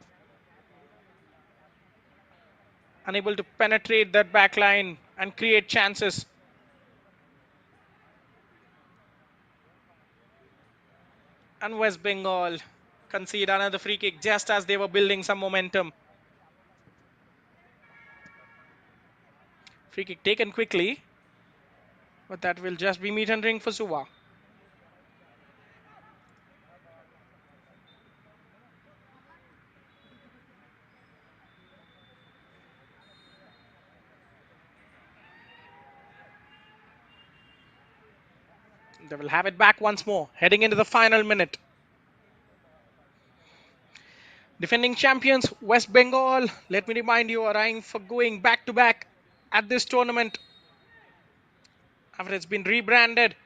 Unable to penetrate that back line and create chances. And West Bengal concede another free kick just as they were building some momentum. Free kick taken quickly, but that will just be meat and drink for Suva. They will have it back once more, heading into the final minute. Defending champions West Bengal, let me remind you, are eyeing for going back to back at this tournament after it's been rebranded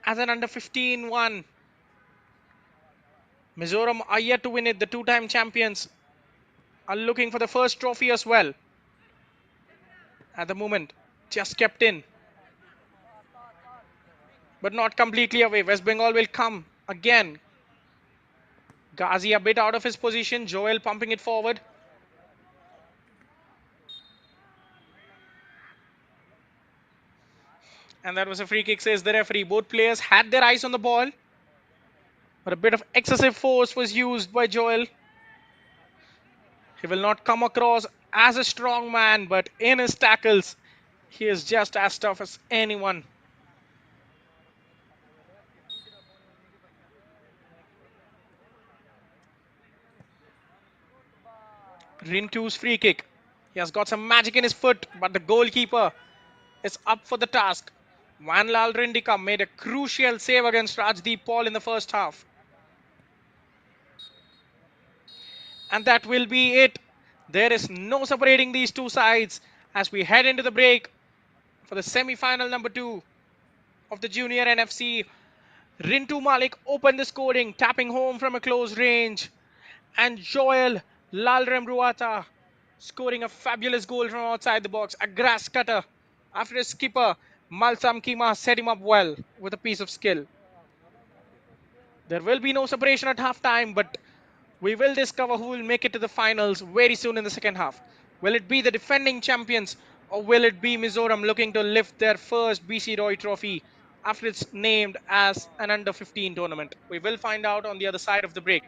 as an under 15 one. Mizoram are yet to win it. The two-time champions are looking for the first trophy as well. At the moment, just kept in, but not completely away. West Bengal will come again. Ghazi a bit out of his position. Joel pumping it forward. And that was a free kick, says the referee. Both players had their eyes on the ball, but a bit of excessive force was used by Joel. He will not come across as a strong man, but in his tackles, he is just as tough as anyone. Rintu's free kick. He has got some magic in his foot, but the goalkeeper is up for the task. Vanlal Rindika made a crucial save against Rajdeep Paul in the first half. And that will be it. There is no separating these two sides as we head into the break for the semi-final number 2 of the Junior NFC. Rintu Malik opened the scoring, tapping home from a close range. And Joel Lalremruata scoring a fabulous goal from outside the box. A grass cutter after his skipper Malsam Kima set him up well with a piece of skill. There will be no separation at halftime, but we will discover who will make it to the finals very soon in the second half. Will it be the defending champions or will it be Mizoram looking to lift their first BC Roy trophy after it's named as an under 15 tournament? We will find out on the other side of the break.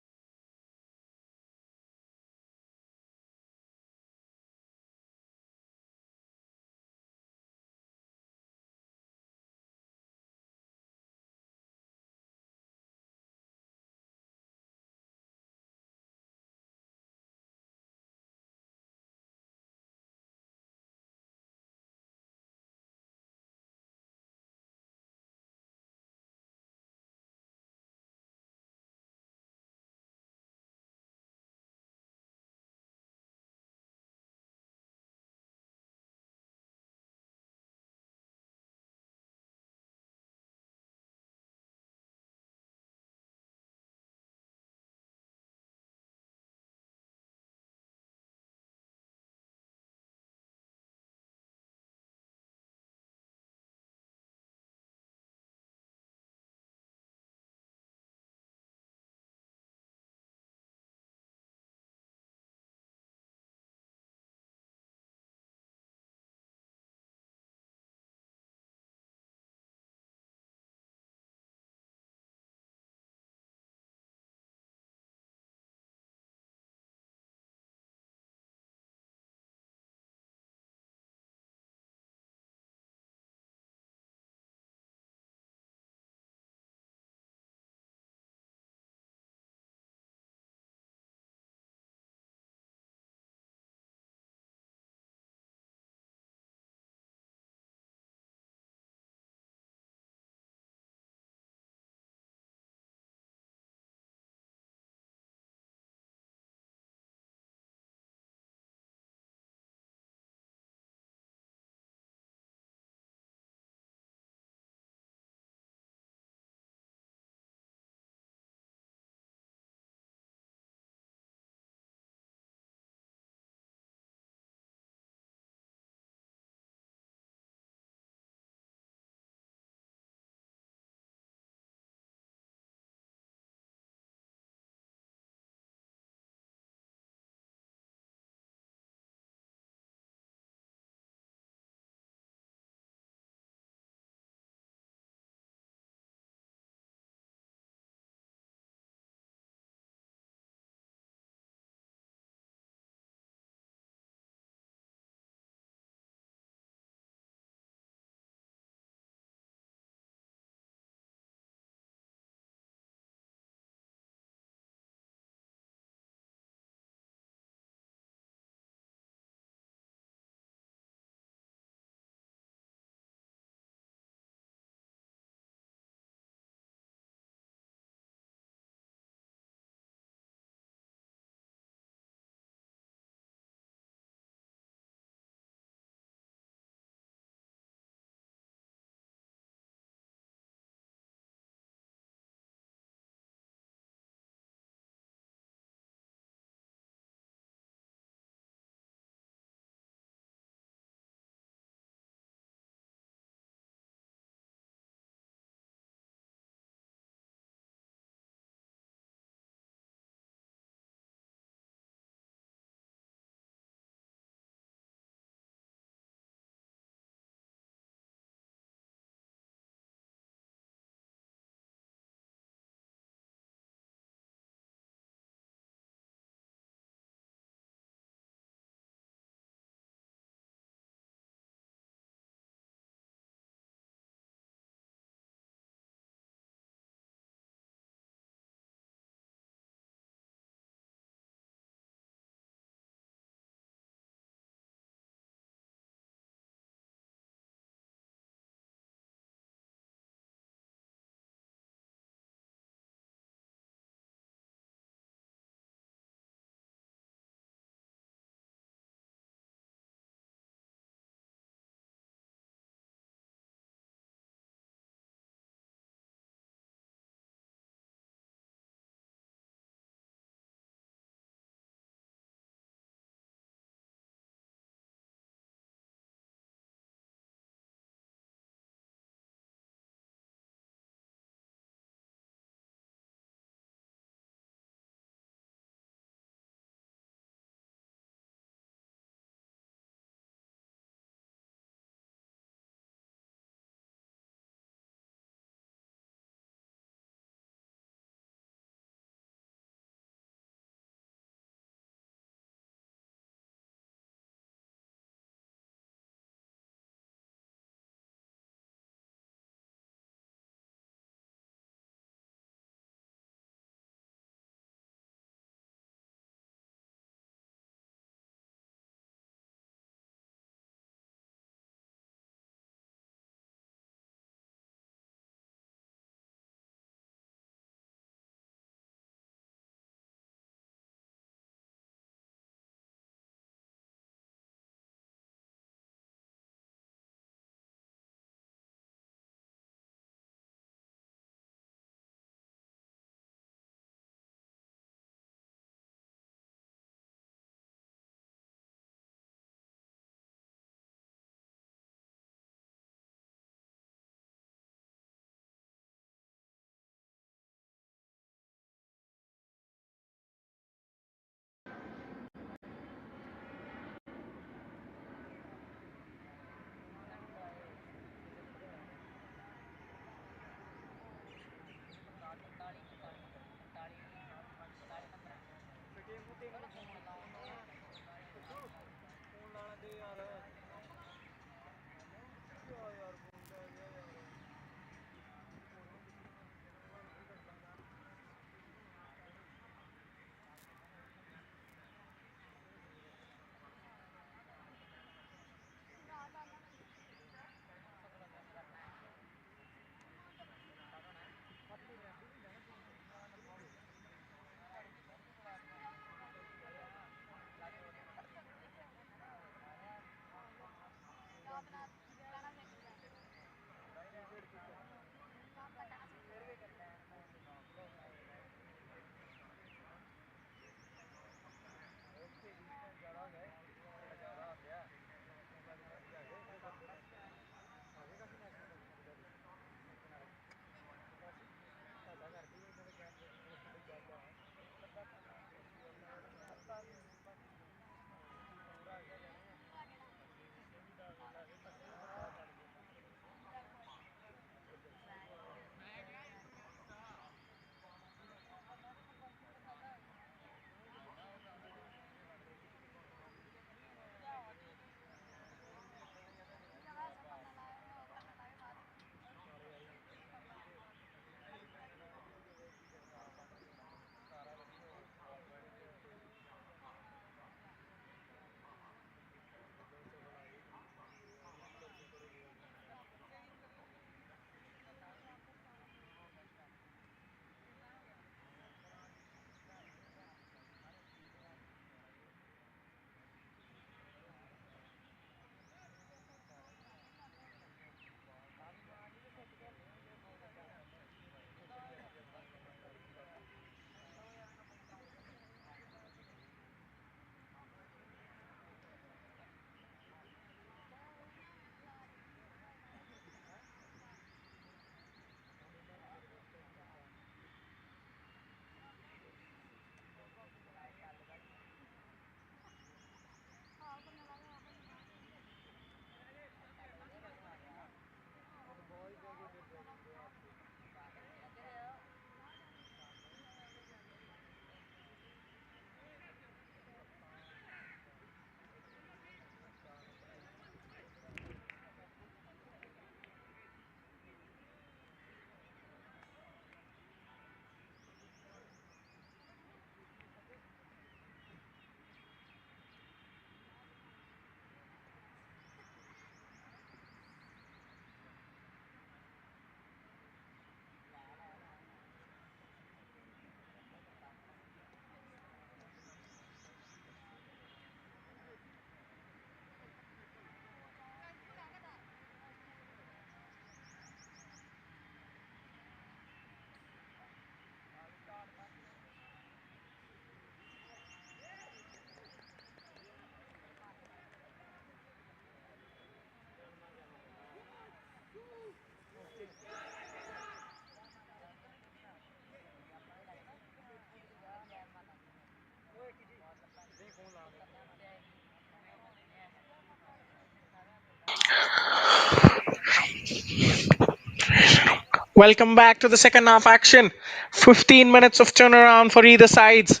Welcome back to the second half action. 15 minutes of turnaround for either sides.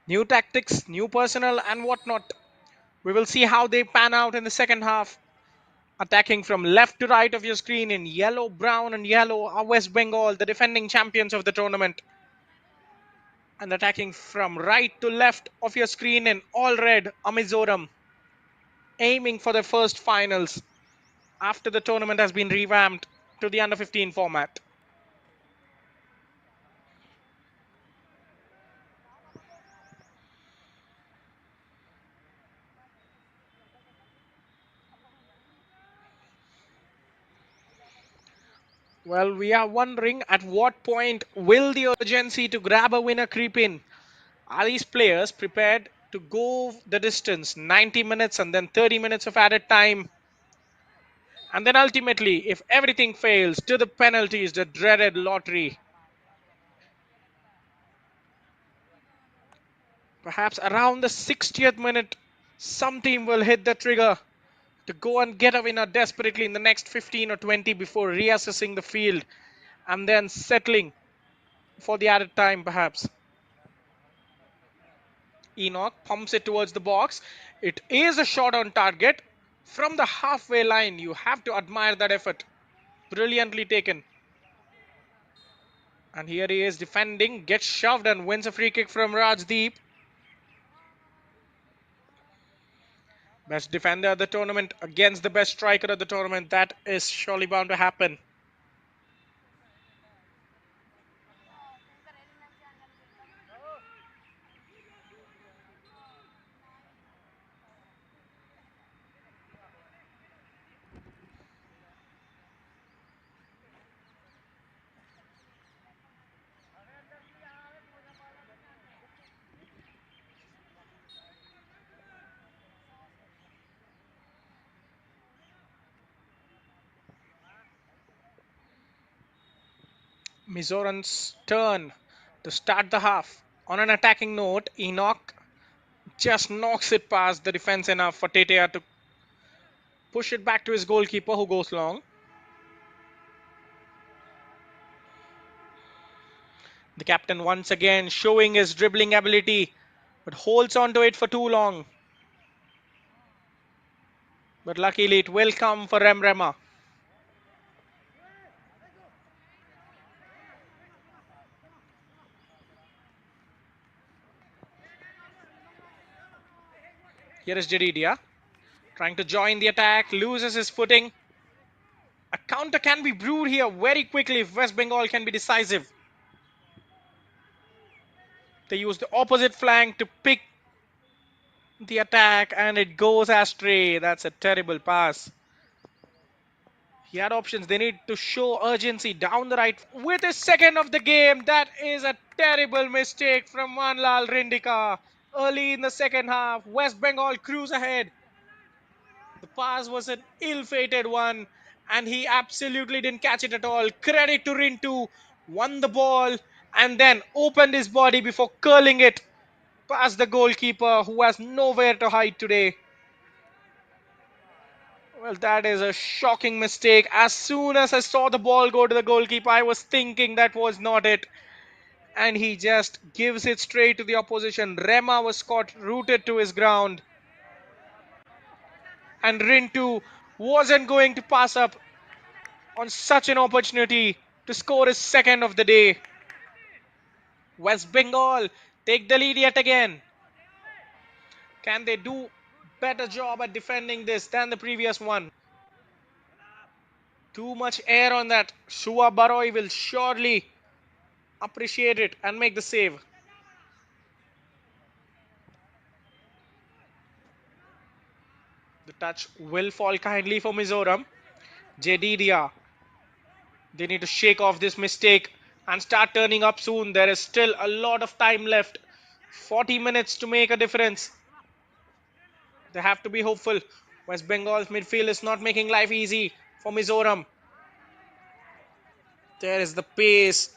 New tactics, new personnel, and whatnot. We will see how they pan out in the second half. Attacking from left to right of your screen in yellow, brown, and yellow are West Bengal, the defending champions of the tournament. And attacking from right to left of your screen in all red are Mizoram, aiming for their first finals after the tournament has been revamped to the under 15 format. Well, we are wondering at what point will the urgency to grab a winner creep in? Are these players prepared to go the distance, 90 minutes and then 30 minutes of added time? And then ultimately, if everything fails, to the penalties, the dreaded lottery. Perhaps around the 60th minute, some team will hit the trigger to go and get a winner desperately in the next 15 or 20 before reassessing the field and then settling for the added time, perhaps. Enoch pumps it towards the box. It is a shot on target. From the halfway line, you have to admire that effort. Brilliantly taken. And here he is defending, gets shoved and wins a free kick from Rajdeep. Best defender of the tournament against the best striker of the tournament. That is surely bound to happen. Mizoram's turn to start the half. On an attacking note, Enoch just knocks it past the defense enough for Tetea to push it back to his goalkeeper who goes long. The captain once again showing his dribbling ability but holds on to it for too long. But luckily it will come for Remrema. Here is Jedidia trying to join the attack, loses his footing. A counter can be brewed here very quickly if West Bengal can be decisive. They use the opposite flank to pick the attack and it goes astray. That's a terrible pass. He had options. They need to show urgency down the right with his second of the game. That is a terrible mistake from Manlal Rindika. Early in the second half, West Bengal cruise ahead. The pass was an ill-fated one and he absolutely didn't catch it at all. Credit to Rintu, won the ball and then opened his body before curling it past the goalkeeper who has nowhere to hide today. Well, that is a shocking mistake. As soon as I saw the ball go to the goalkeeper, I was thinking that was not it. And he just gives it straight to the opposition. Rema was caught rooted to his ground. And Rintu wasn't going to pass up on such an opportunity to score his second of the day. West Bengal take the lead yet again. Can they do better job at defending this than the previous one? Too much air on that. Shua Baroi will surely appreciate it and make the save. The touch will fall kindly for Mizoram. Jedidia. They need to shake off this mistake and start turning up soon. There is still a lot of time left. 40 minutes to make a difference. They have to be hopeful. West Bengal's midfield is not making life easy for Mizoram. There is the pace.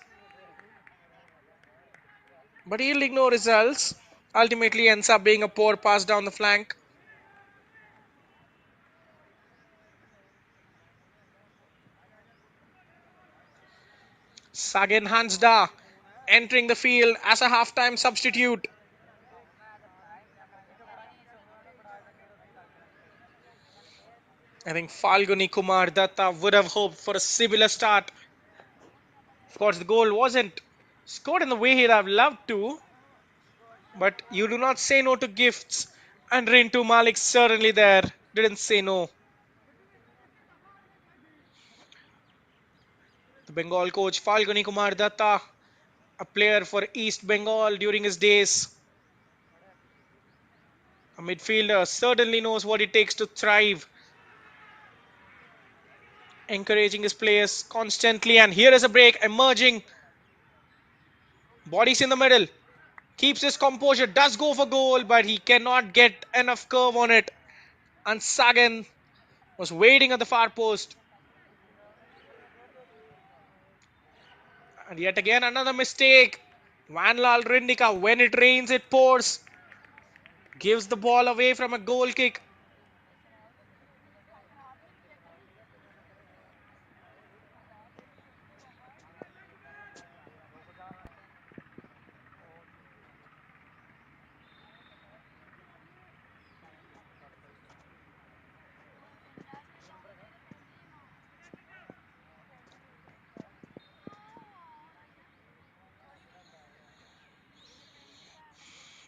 But yielding no results. Ultimately ends up being a poor pass down the flank. Sagen Hansda entering the field as a halftime substitute. I think Falguni Kumar Datta would have hoped for a similar start. Of course, the goal wasn't scored in the way he'd have loved to. But you do not say no to gifts. And Rintu Malik certainly there didn't say no. The Bengal coach Falguni Kumar Datta, a player for East Bengal during his days. A midfielder, certainly knows what it takes to thrive. Encouraging his players constantly. And here is a break emerging. Bodies in the middle. Keeps his composure. Does go for goal. But he cannot get enough curve on it. And Sagan was waiting at the far post. And yet again another mistake. Manlal Rindika, when it rains it pours. Gives the ball away from a goal kick.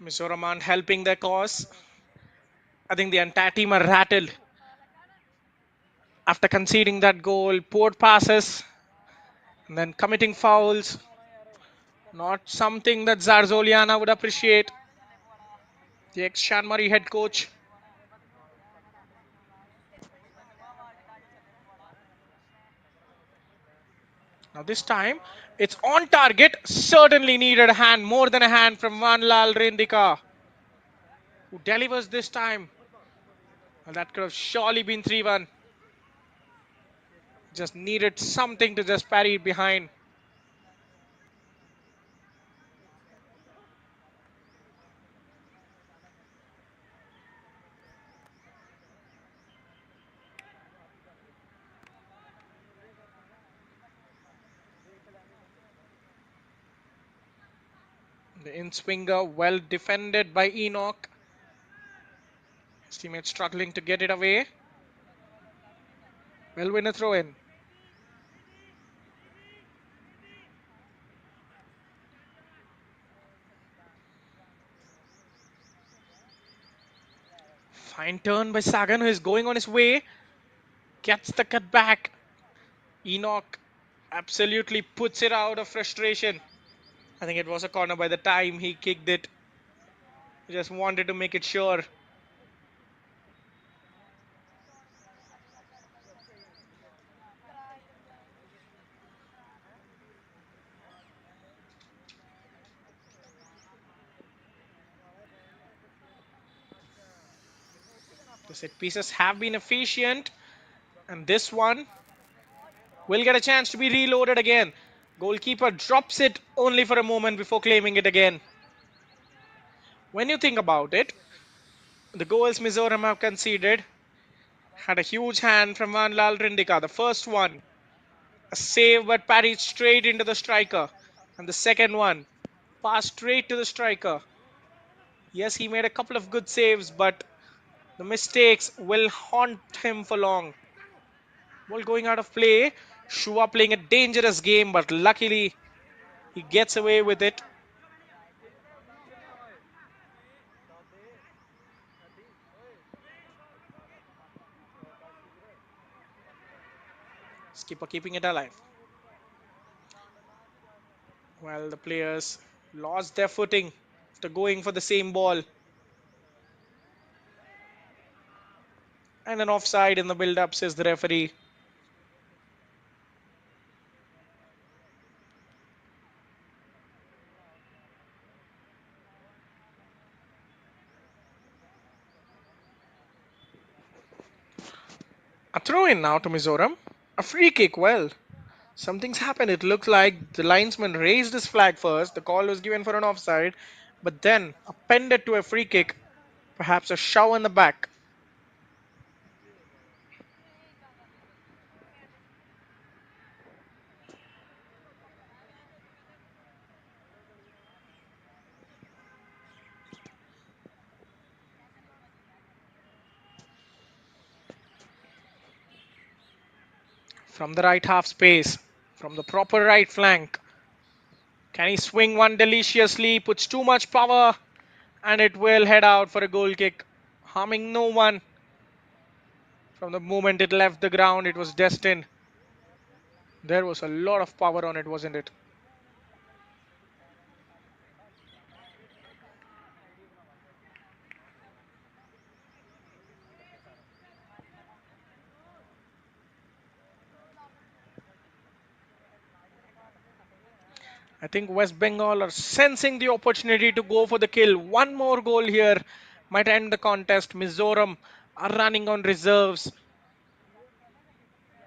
Mizoram aren't helping their cause. I think the entire team are rattled after conceding that goal. Poor passes and then committing fouls. Not something that Zarzoliana would appreciate. The ex-Shanmari head coach. Now this time it's on target. Certainly needed a hand, more than a hand from Manlal Rindika, who delivers this time. Well, that could have surely been 3-1. Just needed something to just parry it behind. The in-swinger well defended by Enoch. His teammate struggling to get it away. Will win a throw in. Fine turn by Sagan, who is going on his way. Gets the cut back. Enoch absolutely puts it out of frustration. I think it was a corner by the time he kicked it. He just wanted to make it sure. The set pieces have been efficient, and this one will get a chance to be reloaded again. Goalkeeper drops it only for a moment before claiming it again. When you think about it, the goals Mizoram have conceded had a huge hand from Vanlal Rindika. The first one, a save but parried straight into the striker. And the second one, passed straight to the striker. Yes, he made a couple of good saves, but the mistakes will haunt him for long. Ball going out of play. Shua playing a dangerous game, but luckily he gets away with it. Skipper keeping it alive. Well, the players lost their footing after going for the same ball. And an offside in the build-up, says the referee. A throw in now to Mizoram. A free kick. Well, something's happened. It looked like the linesman raised his flag first. The call was given for an offside, but then appended to a free kick. Perhaps a shove in the back. From the right half space, from the proper right flank. Can he swing one deliciously? Puts too much power, and it will head out for a goal kick, harming no one. From the moment it left the ground, it was destined. There was a lot of power on it, wasn't it? I think West Bengal are sensing the opportunity to go for the kill. One more goal here might end the contest. Mizoram are running on reserves.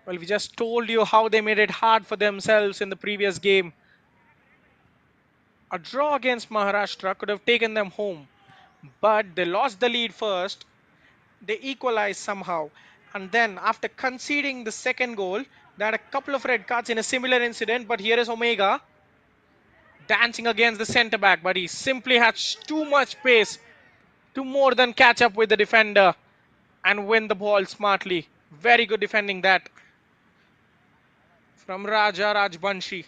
Well, we just told you how they made it hard for themselves in the previous game. A draw against Maharashtra could have taken them home, but they lost the lead first. They equalized somehow. And then, after conceding the second goal, they had a couple of red cards in a similar incident. But here is Omega dancing against the centre back, but he simply had too much pace to more than catch up with the defender and win the ball smartly. Very good defending that from Raja Rajbanshi.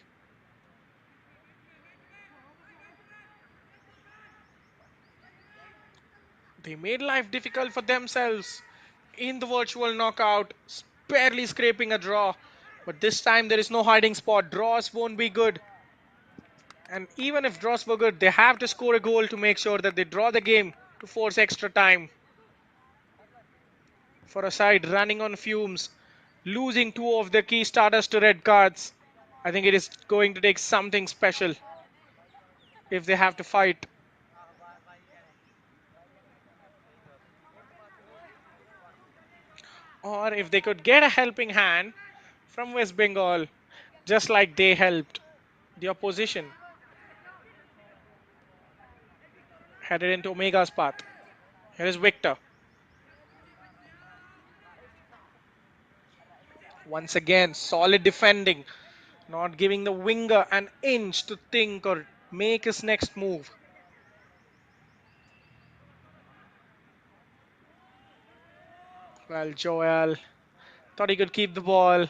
They made life difficult for themselves in the virtual knockout, barely scraping a draw. But this time there is no hiding spot. Draws won't be good. And even if draws were good, they have to score a goal to make sure that they draw the game to force extra time. For a side running on fumes, losing two of their key starters to red cards, I think it is going to take something special if they have to fight. Or if they could get a helping hand from West Bengal, just like they helped the opposition. Headed into Omega's path. Here is Victor. Once again, solid defending, not giving the winger an inch to think or make his next move. Well, Joel thought he could keep the ball.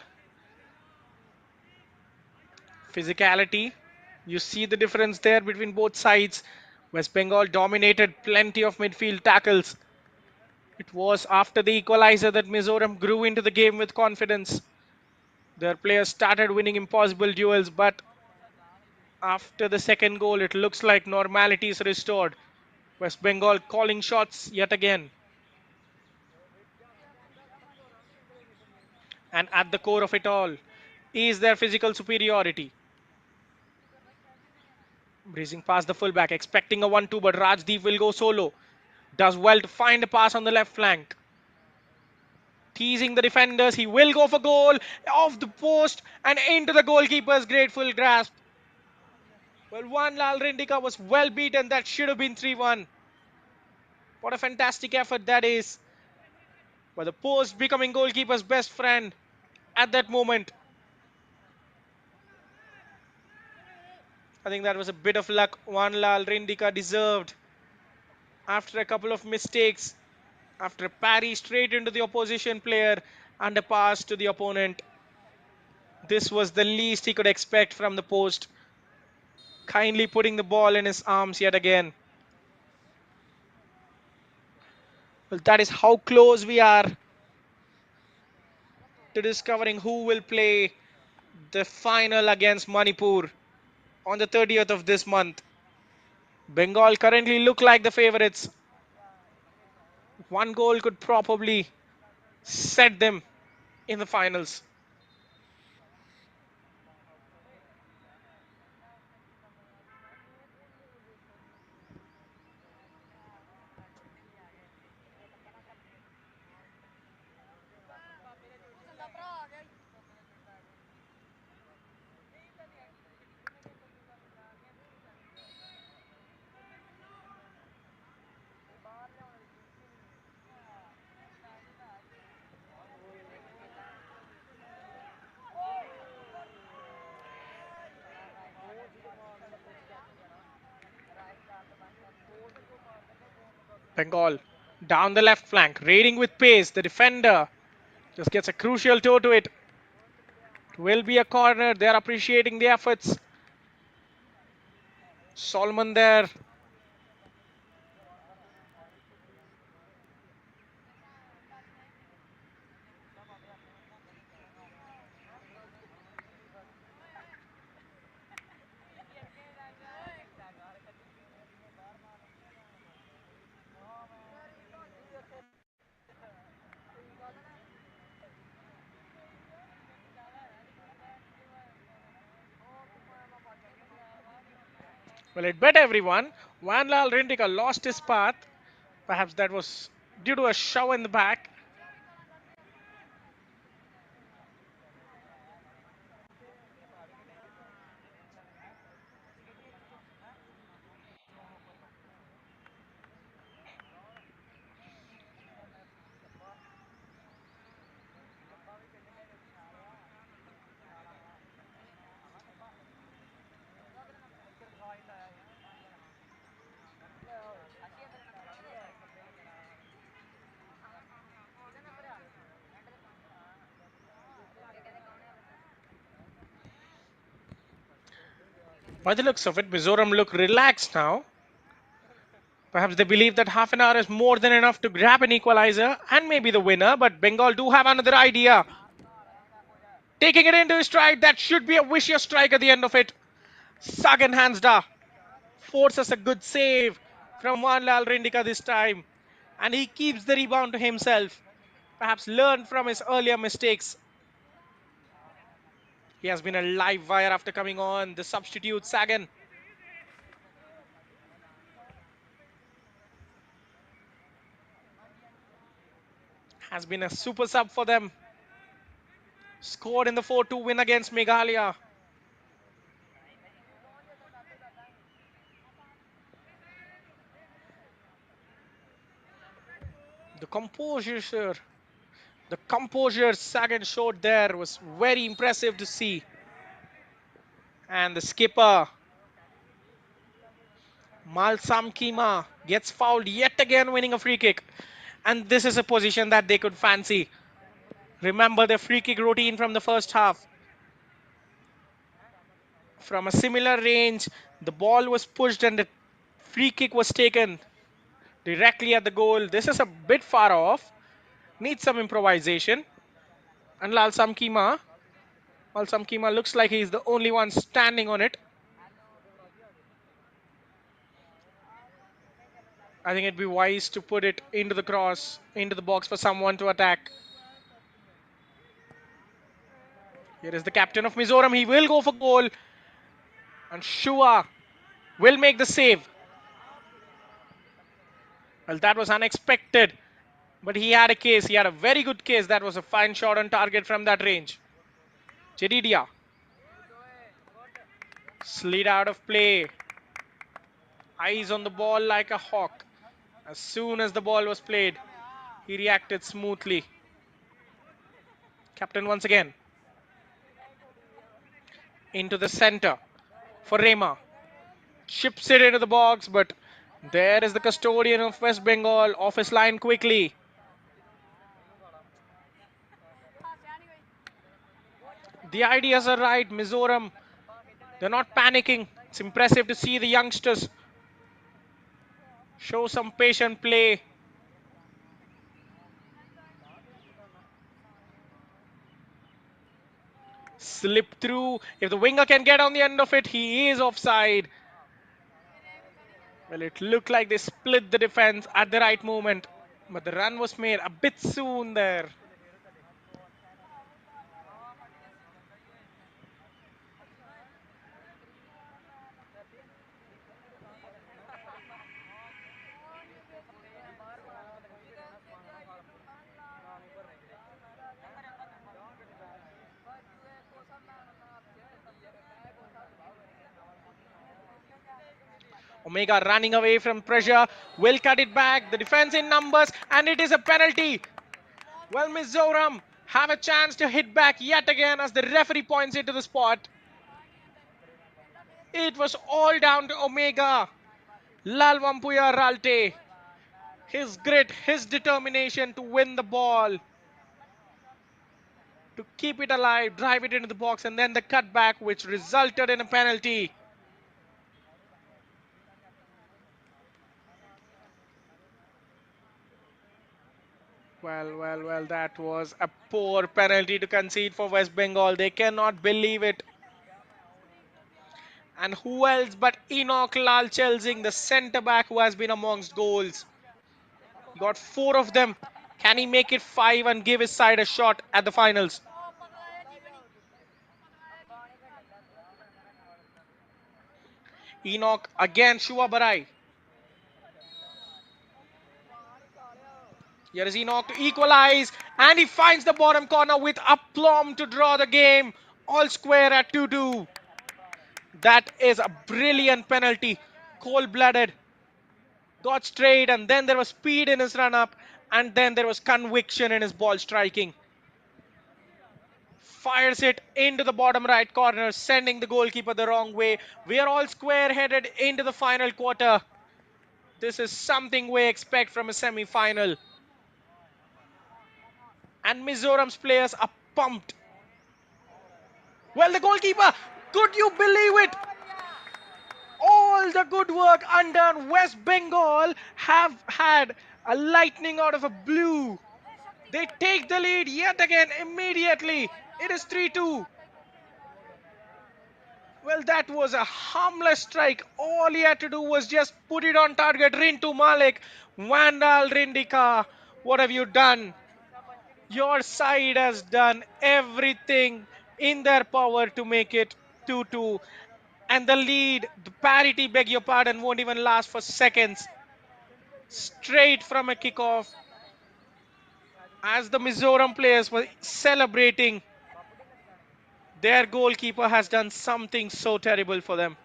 Physicality. You see the difference there between both sides. West Bengal dominated plenty of midfield tackles. It was after the equalizer that Mizoram grew into the game with confidence. Their players started winning impossible duels, but after the second goal, it looks like normality is restored. West Bengal calling shots yet again. And at the core of it all is their physical superiority. Breezing past the fullback, expecting a 1-2, but Rajdeep will go solo. Does well to find a pass on the left flank. Teasing the defenders, he will go for goal, off the post and into the goalkeeper's grateful grasp. Well, Juan Lal Rindika was well beaten. That should have been 3-1. What a fantastic effort that is. But the post becoming goalkeeper's best friend at that moment. I think that was a bit of luck Juan Lal Rindika deserved. After a couple of mistakes, after a parry straight into the opposition player and a pass to the opponent, this was the least he could expect from the post. Kindly putting the ball in his arms yet again. Well, that is how close we are to discovering who will play the final against Manipur on the 30th of this month. Bengal currently look like the favorites. One goal could probably set them in the finals. Bengal down the left flank, raiding with pace. The defender just gets a crucial toe to it. It will be a corner. They are appreciating the efforts. Solomon there. Well, it bet everyone. Vanlal Rindika lost his path. Perhaps that was due to a shove in the back. By the looks of it, Mizoram look relaxed now. Perhaps they believe that half an hour is more than enough to grab an equalizer and maybe the winner, but Bengal do have another idea. Taking it into his stride, that should be a vicious strike at the end of it. Sagan Hansda forces a good save from Vanlal Rindika this time, and he keeps the rebound to himself. Perhaps learn from his earlier mistakes. He has been a live wire after coming on. The substitute Sagan has been a super sub for them. Scored in the 4-2 win against Meghalaya. The composure Sagan showed there was very impressive to see. And the skipper Malsam Kima gets fouled yet again, winning a free kick. And this is a position that they could fancy. Remember the free kick routine from the first half. From a similar range, the ball was pushed and the free kick was taken directly at the goal. This is a bit far off. Needs some improvisation. And Lalsam Kima looks like he's the only one standing on it. I think it'd be wise to put it into the cross, into the box for someone to attack. Here is the captain of Mizoram. He will go for goal. And Shua will make the save. Well, that was unexpected. But he had a case. He had a very good case. That was a fine shot on target from that range. Jedidia slid out of play. Eyes on the ball like a hawk. As soon as the ball was played, he reacted smoothly. Captain once again. Into the center for Rema. Chips it into the box, but there is the custodian of West Bengal off his line quickly. The ideas are right. Mizoram, they're not panicking. It's impressive to see the youngsters show some patient play. Slip through. If the winger can get on the end of it, he is offside. Well, it looked like they split the defense at the right moment, but the run was made a bit soon there. Omega running away from pressure, will cut it back. The defense in numbers, and it is a penalty. Well, Mizoram have a chance to hit back yet again as the referee points it to the spot. It was all down to Omega. Lalvampuya Ralte. His grit, his determination to win the ball, to keep it alive, drive it into the box, and then the cutback, which resulted in a penalty. Well, that was a poor penalty to concede for West Bengal. They cannot believe it. And who else but Enoch Lal Chelsing, the centre back who has been amongst goals. He got 4 of them. Can he make it 5 and give his side a shot at the finals? Enoch again, Shua Barai. Here is Enoch to equalize, and he finds the bottom corner with aplomb to draw the game. All square at 2-2. That is a brilliant penalty. Cold-blooded. Got straight, and then there was speed in his run-up, and then there was conviction in his ball striking. Fires it into the bottom right corner, sending the goalkeeper the wrong way. We are all square-headed into the final quarter. This is something we expect from a semi-final. And Mizoram's players are pumped. Well, the goalkeeper, could you believe it? All the good work undone. West Bengal have had a lightning out of a blue. They take the lead yet again immediately. It is 3-2. Well, that was a harmless strike. All he had to do was just put it on target. Rintu Malik, Vandal Rindika, what have you done? Your side has done everything in their power to make it 2-2. And the lead, the parity, beg your pardon, won't even last for seconds. Straight from a kickoff. As the Mizoram players were celebrating, their goalkeeper has done something so terrible for them.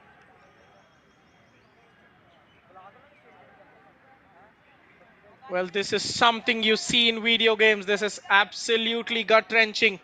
Well, this is something you see in video games. This is absolutely gut-wrenching.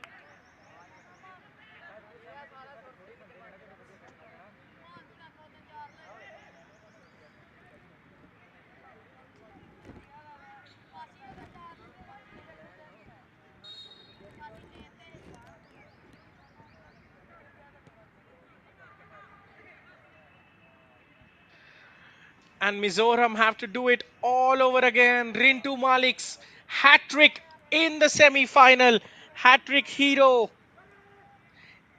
And Mizoram have to do it all over again. Rintu Malik's hat trick in the semi final. Hat trick hero.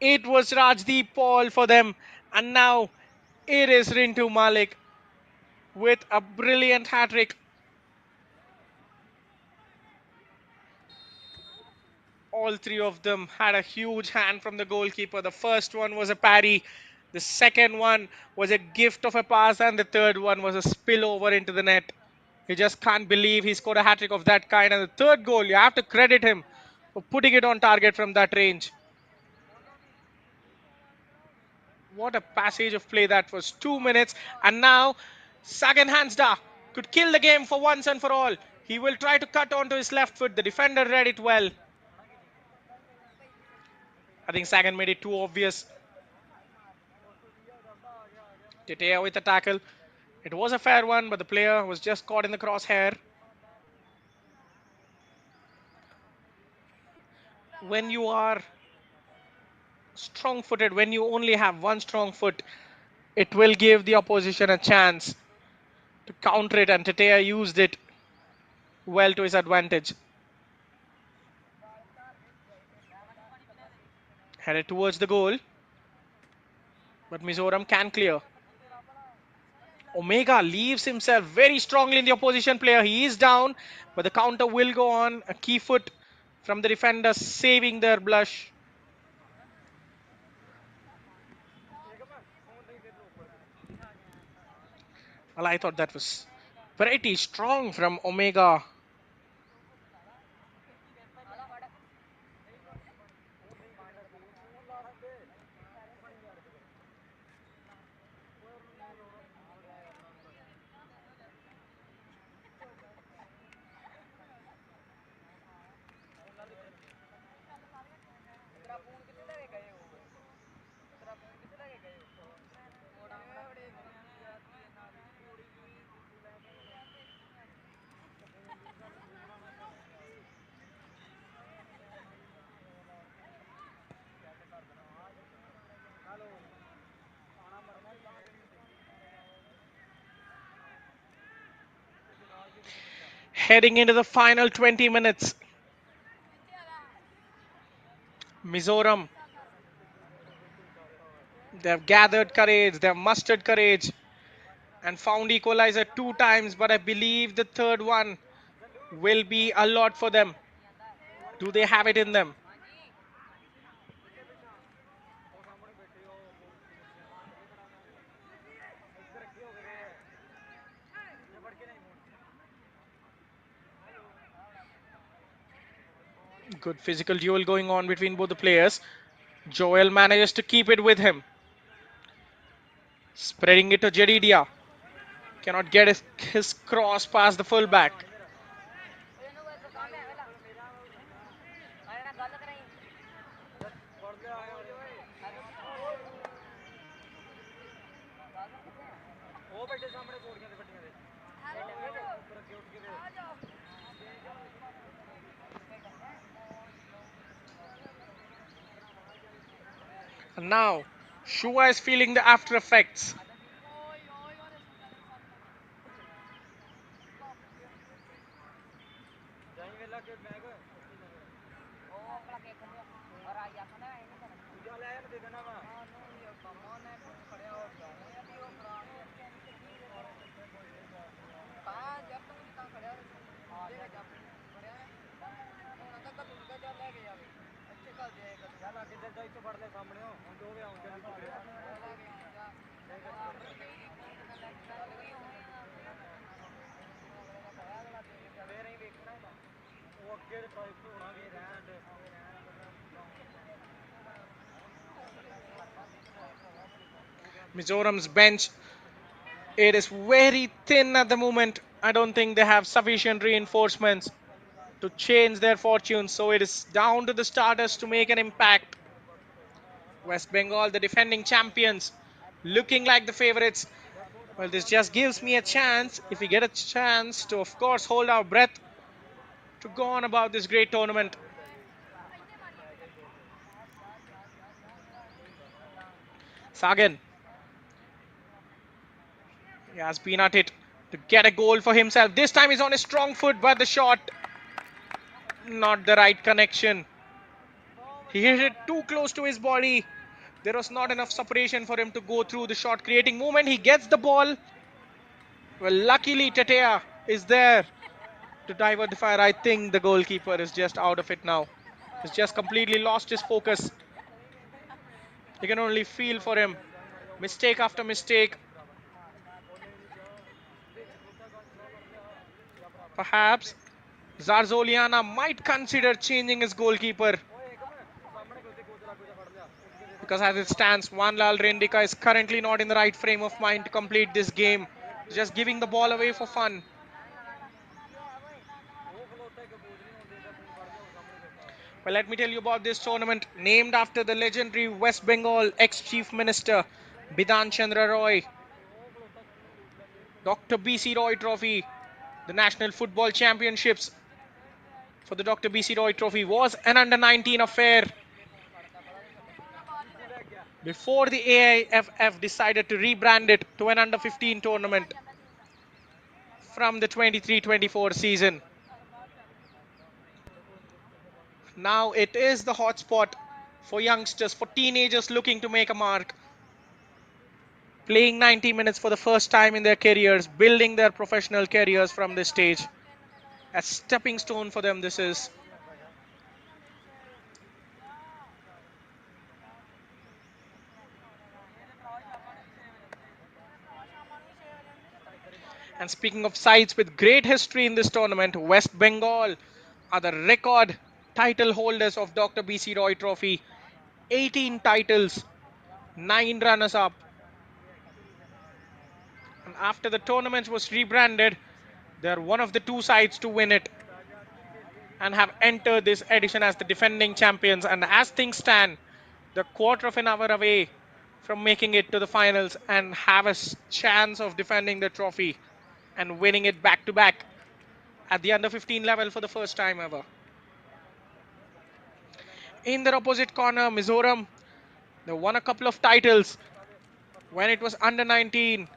It was Rajdeep Paul for them. And now it is Rintu Malik with a brilliant hat trick. All three of them had a huge hand from the goalkeeper. The first one was a parry, the second one was a gift of a pass, and the third one was a spillover into the net. You just can't believe he scored a hat trick of that kind. And the third goal, you have to credit him for putting it on target from that range. What a passage of play that was. 2 minutes. And now Sagan Hansda could kill the game for once and for all. He will try to cut onto his left foot. The defender read it well. I think Sagan made it too obvious. Tetea with a tackle. It was a fair one, but the player was just caught in the crosshair. When you are strong footed, when you only have one strong foot, it will give the opposition a chance to counter it, and Tetea used it well to his advantage. Headed towards the goal, but Mizoram can clear. Omega leaves himself very strongly in the opposition player. He is down, but the counter will go on. A key foot from the defender saving their blush. Well, I thought that was pretty strong from Omega. Heading into the final 20 minutes. Mizoram, they have gathered courage, they have mustered courage and found equalizer 2 times, but I believe the third one will be a lot for them. Do they have it in them? Good physical duel going on between both the players. Joel manages to keep it with him. Spreading it to Jedidia. Cannot get his cross past the fullback. And now, Shua is feeling the after effects. Mizoram's bench, it is very thin at the moment. I don't think they have sufficient reinforcements to change their fortunes. So it is down to the starters to make an impact. West Bengal, the defending champions, looking like the favorites. Well, this just gives me a chance, if we get a chance, to of course hold our breath to go on about this great tournament. Sagan. He has been at it to get a goal for himself. This time he's on his strong foot, but the shot, not the right connection. He hit it too close to his body. There was not enough separation for him to go through the shot creating movement. He gets the ball. Well, luckily Tetea is there to divert the fire. I think the goalkeeper is just out of it now. He's just completely lost his focus. You can only feel for him. Mistake after mistake. Perhaps Zarzoliana might consider changing his goalkeeper. Because as it stands, Vanlal Rendika is currently not in the right frame of mind to complete this game. Just giving the ball away for fun. Well, let me tell you about this tournament, named after the legendary West Bengal ex-Chief Minister Bidhan Chandra Roy. Dr. B.C. Roy Trophy, the National Football Championships for the Dr. B.C. Roy Trophy was an under-19 affair before the AIFF decided to rebrand it to an under-15 tournament from the 23-24 season. Now it is the hotspot for youngsters, for teenagers looking to make a mark. Playing 90 minutes for the first time in their careers, building their professional careers from this stage. A stepping stone for them this is. And speaking of sides with great history in this tournament, West Bengal are the record title holders of Dr. B.C. Roy Trophy. 18 titles, 9 runners-up. And after the tournament was rebranded, they are one of the 2 sides to win it and have entered this edition as the defending champions. And as things stand, they're quarter of an hour away from making it to the finals and have a chance of defending the trophy and winning it back-to-back at the under-15 level for the first time ever. In their opposite corner, Mizoram, they won a couple of titles when it was under-19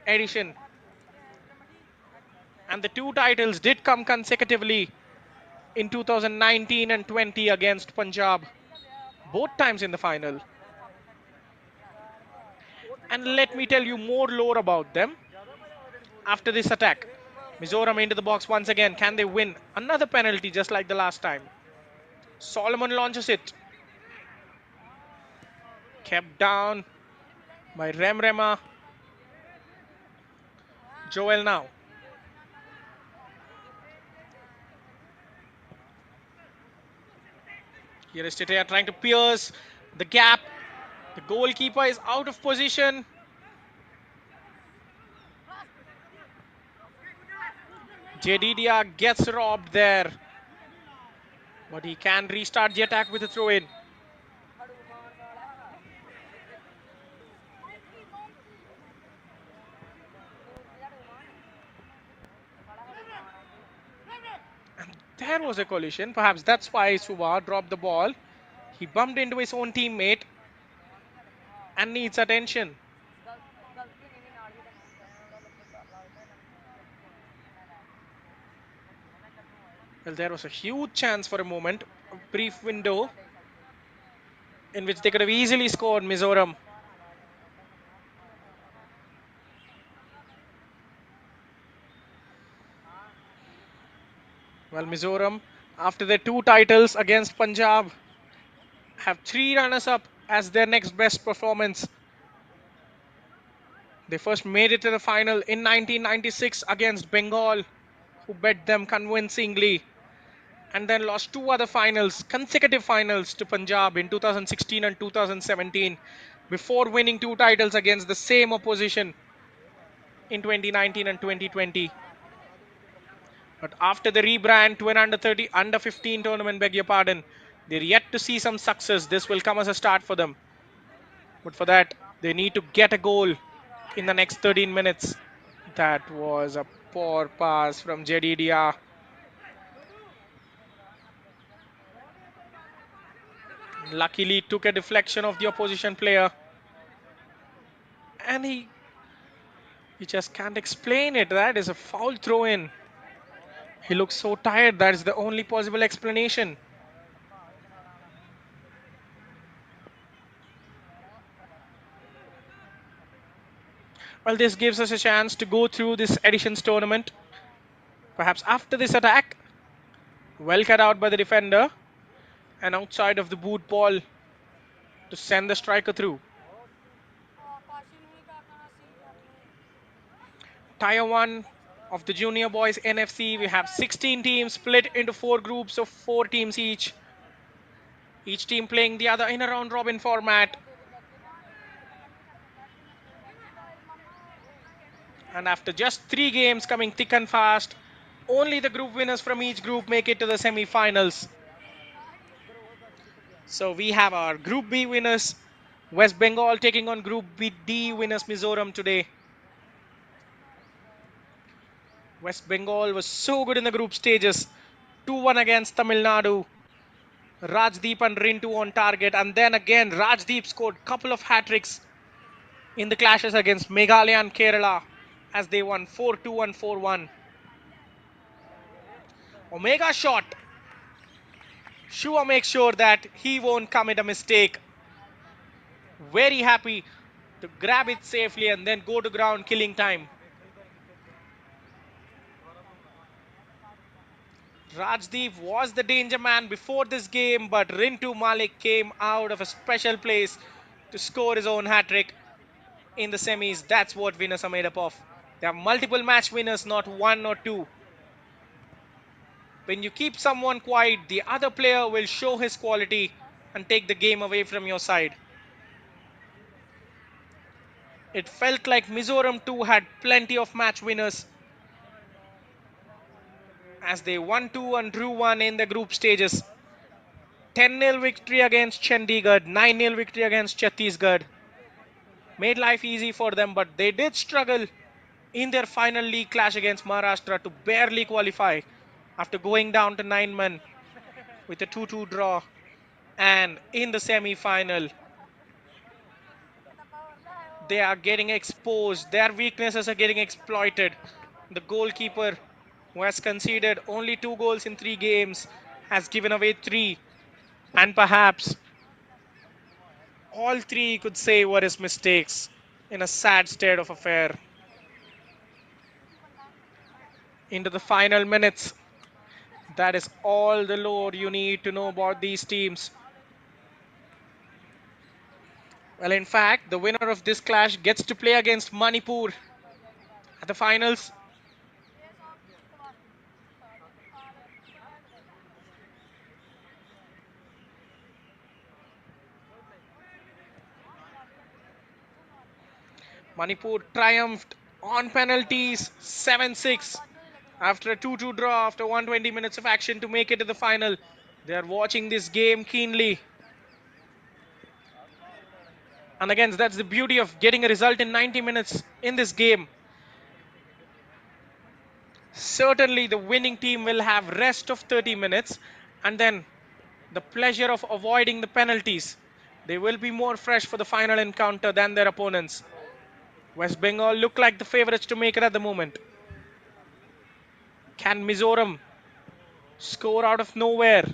edition. And the 2 titles did come consecutively in 2019 and 20 against Punjab, both times in the final. And let me tell you more lore about them after this attack. Mizoram into the box once again. Can they win? Another penalty just like the last time. Solomon launches it. Kept down by Remrema. Joel now. Here is Tetea trying to pierce the gap. The goalkeeper is out of position. Jedidia gets robbed there. But he can restart the attack with a throw-in. And there was a collision. Perhaps that's why Suva dropped the ball. He bumped into his own teammate and needs attention. Well, there was a huge chance for a moment, a brief window in which they could have easily scored, Mizoram. Well, Mizoram, after their 2 titles against Punjab, have 3 runners-up as their next best performance. They first made it to the final in 1996 against Bengal, who bet them convincingly, and then lost 2 other finals, consecutive finals to Punjab in 2016 and 2017, before winning 2 titles against the same opposition in 2019 and 2020. But after the rebrand to an under-30, under-15 tournament, beg your pardon, they're yet to see some success. This will come as a start for them. But for that, they need to get a goal in the next 13 minutes. That was a poor pass from Jedidia. Luckily, took a deflection of the opposition player. And he He just can't explain it. That is a foul throw in. He looks so tired. That is the only possible explanation. Well, this gives us a chance to go through this edition's tournament. Perhaps after this attack, well cut out by the defender and outside of the boot ball to send the striker through. Tier 1 of the junior boys NFC, we have 16 teams split into 4 groups of 4 teams each. Each team playing the other in a round robin format. And after just 3 games coming thick and fast, only the group winners from each group make it to the semi-finals. So we have our Group B winners, West Bengal taking on Group D winners Mizoram today. West Bengal was so good in the group stages. 2-1 against Tamil Nadu. Rajdeep and Rintu on target. And then again, Rajdeep scored a couple of hat-tricks in the clashes against Meghalaya and Kerala as they won 4-2 and 4-1. Omega shot. Shua makes sure that he won't commit a mistake. Very happy to grab it safely and then go to ground, killing time. Rajdeep was the danger man before this game, but Rintu Malik came out of a special place to score his own hat-trick in the semis. That's what winners are made up of. There are multiple match winners, not one or two. When you keep someone quiet, the other player will show his quality and take the game away from your side. It felt like Mizoram too had plenty of match winners as they won 2 and drew 1 in the group stages. 10-0 victory against Chandigarh, 9-0 victory against Chhattisgarh. Made life easy for them, but they did struggle in their final league clash against Maharashtra to barely qualify after going down to 9 men with a 2-2 draw. And in the semi-final, they are getting exposed. Their weaknesses are getting exploited. The goalkeeper, who has conceded only 2 goals in 3 games, has given away 3. And perhaps all 3 could say were his mistakes in a sad state of affair. Into the final minutes. That is all the lore you need to know about these teams. Well, in fact, the winner of this clash gets to play against Manipur at the finals. Manipur triumphed on penalties 7-6 after a 2-2 draw after 120 minutes of action to make it to the final. They are watching this game keenly. And again, that's the beauty of getting a result in 90 minutes in this game. Certainly, the winning team will have rest of 30 minutes and then the pleasure of avoiding the penalties. They will be more fresh for the final encounter than their opponents. West Bengal look like the favorites to make it at the moment. Can Mizoram score out of nowhere?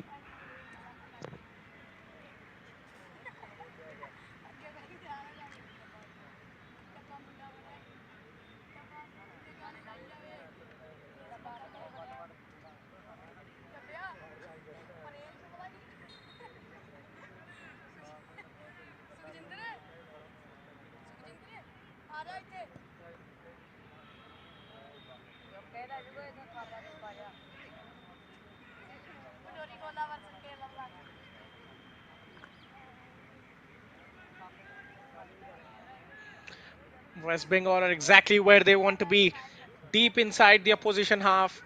West Bengal are exactly where they want to be, deep inside the opposition half.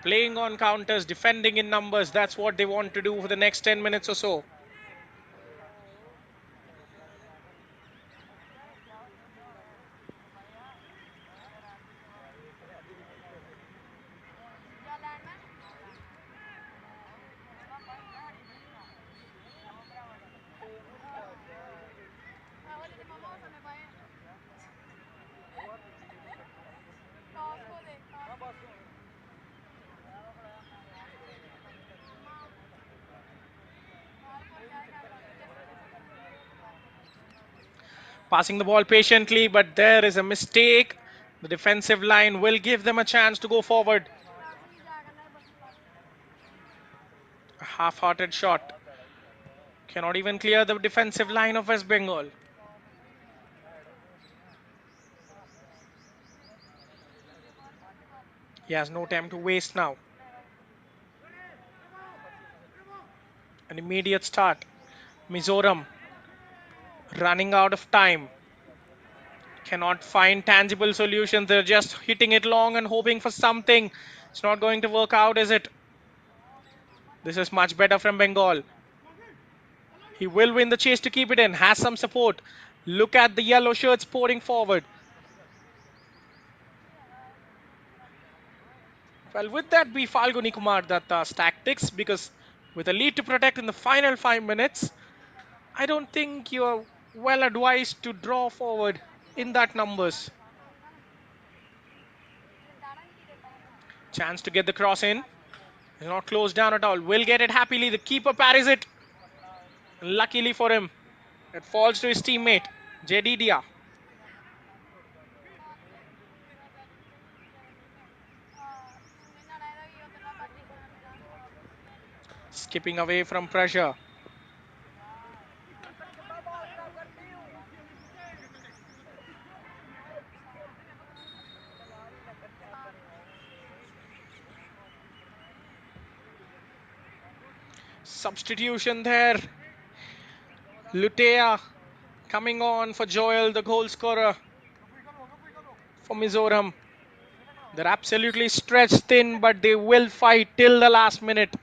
Playing on counters, defending in numbers, that's what they want to do for the next 10 minutes or so. Passing the ball patiently, but there is a mistake. The defensive line will give them a chance to go forward. A half-hearted shot. Cannot even clear the defensive line of West Bengal. He has no time to waste now. An immediate start. Mizoram running out of time. Cannot find tangible solutions. They're just hitting it long and hoping for something. It's not going to work out, is it? This is much better from Bengal. He will win the chase to keep it in. Has some support. Look at the yellow shirts pouring forward. Well, would that be Falguni Kumar Datta's tactics? Because with a lead to protect in the final 5 minutes, I don't think you're well advised to draw forward in that numbers. Chance to get the cross in. He's not closed down at all. Will get it happily. The keeper parries it. Luckily for him, it falls to his teammate, Jedidia. Skipping away from pressure. Substitution there. Lutea coming on for Joel, the goal scorer for Mizoram. They're absolutely stretched thin, but they will fight till the last minute.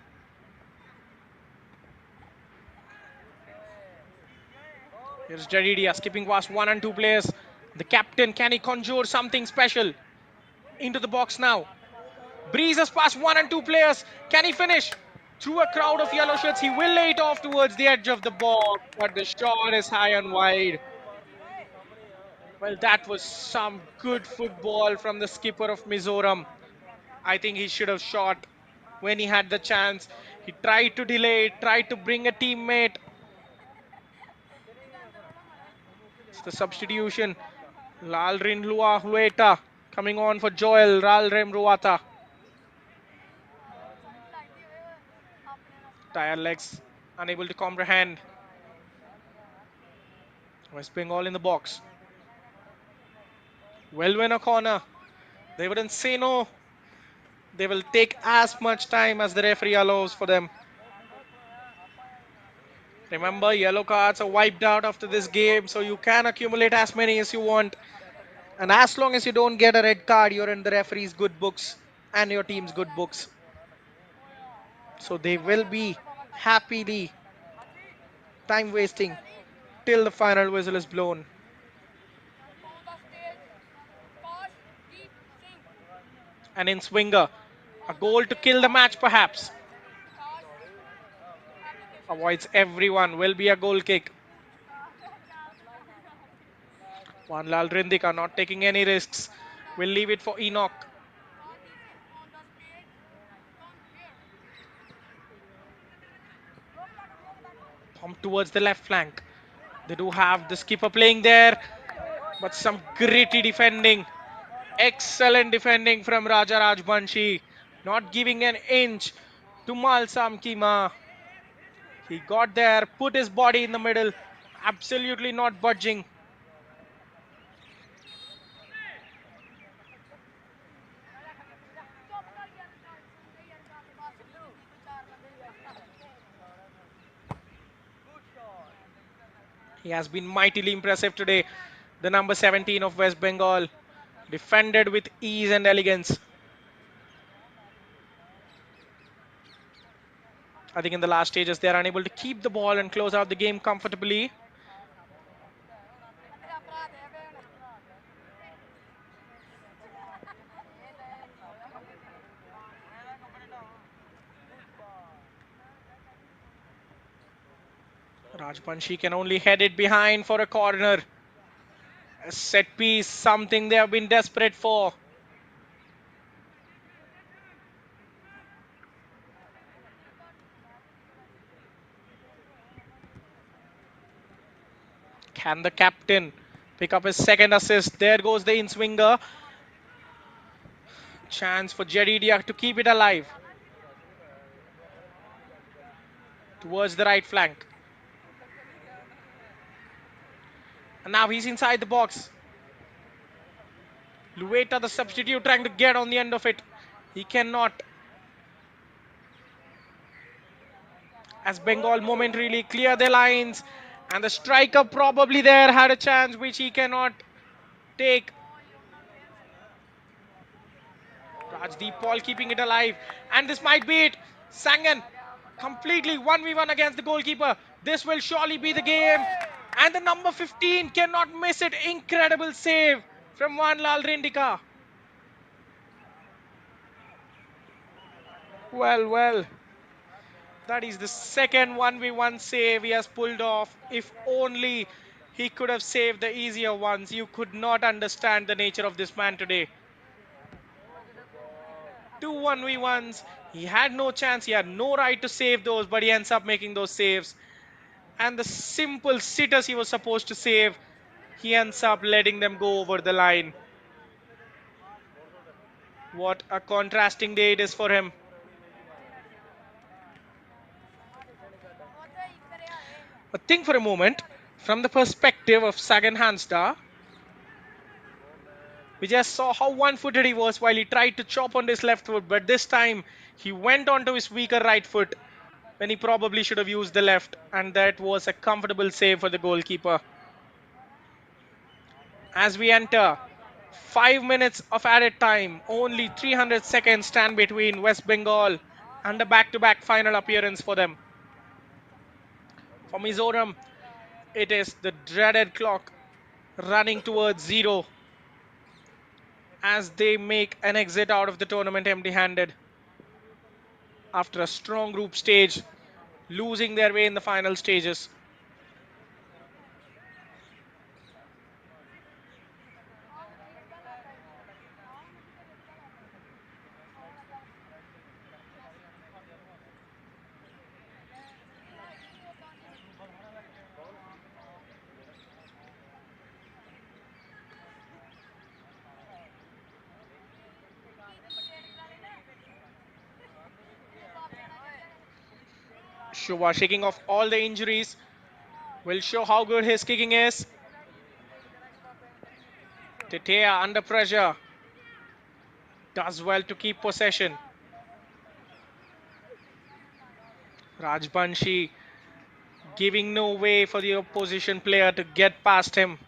Here's Jadidia skipping past 1 and 2 players. The captain, can he conjure something special? Into the box now. Breezes past 1 and 2 players. Can he finish? Through a crowd of yellow shirts, he will lay it off towards the edge of the box, but the shot is high and wide. Well, that was some good football from the skipper of Mizoram. I think he should have shot when he had the chance. He tried to delay, tried to bring a teammate. It's the substitution. Lalrin Lua Hueta coming on for Joel Ralrem Ruata. Tired legs, unable to comprehend. West Bengal in the box. Will win a corner. They wouldn't say no. They will take as much time as the referee allows for them. Remember, yellow cards are wiped out after this game, so you can accumulate as many as you want. And as long as you don't get a red card, you're in the referee's good books and your team's good books. So they will be happily time wasting till the final whistle is blown. And in swinger, a goal to kill the match perhaps. Avoids everyone, will be a goal kick. Wanlal Rindika not taking any risks. Will leave it for Enoch. Pump towards the left flank. They do have the skipper playing there, but some gritty defending. Excellent defending from Raja Rajbanshi. Not giving an inch to Malsam Kima. He got there, put his body in the middle, absolutely not budging. He has been mightily impressive today. The number 17 of West Bengal defended with ease and elegance. I think in the last stages they are unable to keep the ball and close out the game comfortably. Rajbanshi can only head it behind for a corner. A set piece, something they have been desperate for. Can the captain pick up his second assist. There goes the in-swinger. Chance for Jedidia to keep it alive. Towards the right flank. And now he's inside the box. Lueta, the substitute, trying to get on the end of it. He cannot. As Bengal momentarily clear their lines. And the striker probably there had a chance which he cannot take. Rajdeep Paul keeping it alive. And this might be it. Sangan completely 1v1 against the goalkeeper. This will surely be the game. And the number 15 cannot miss it. Incredible save from Vanlal Rindika. Well. That is the second 1v1 save he has pulled off. If only he could have saved the easier ones. You could not understand the nature of this man today. Two 1v1s. He had no chance. He had no right to save those, but he ends up making those saves. And the simple sitters he was supposed to save, he ends up letting them go over the line. What a contrasting day it is for him. But think for a moment, from the perspective of Sagan Hansda, we just saw how one-footed he was while he tried to chop on his left foot, but this time he went onto his weaker right foot when he probably should have used the left, and that was a comfortable save for the goalkeeper. As we enter 5 minutes of added time, only 300 seconds stand between West Bengal and a back-to-back final appearance for them. For Mizoram, it is the dreaded clock running towards zero as they make an exit out of the tournament empty-handed after a strong group stage, losing their way in the final stages. Shubha shaking off all the injuries. Will show how good his kicking is. Tetea under pressure. Does well to keep possession. Rajbanshi giving no way for the opposition player to get past him.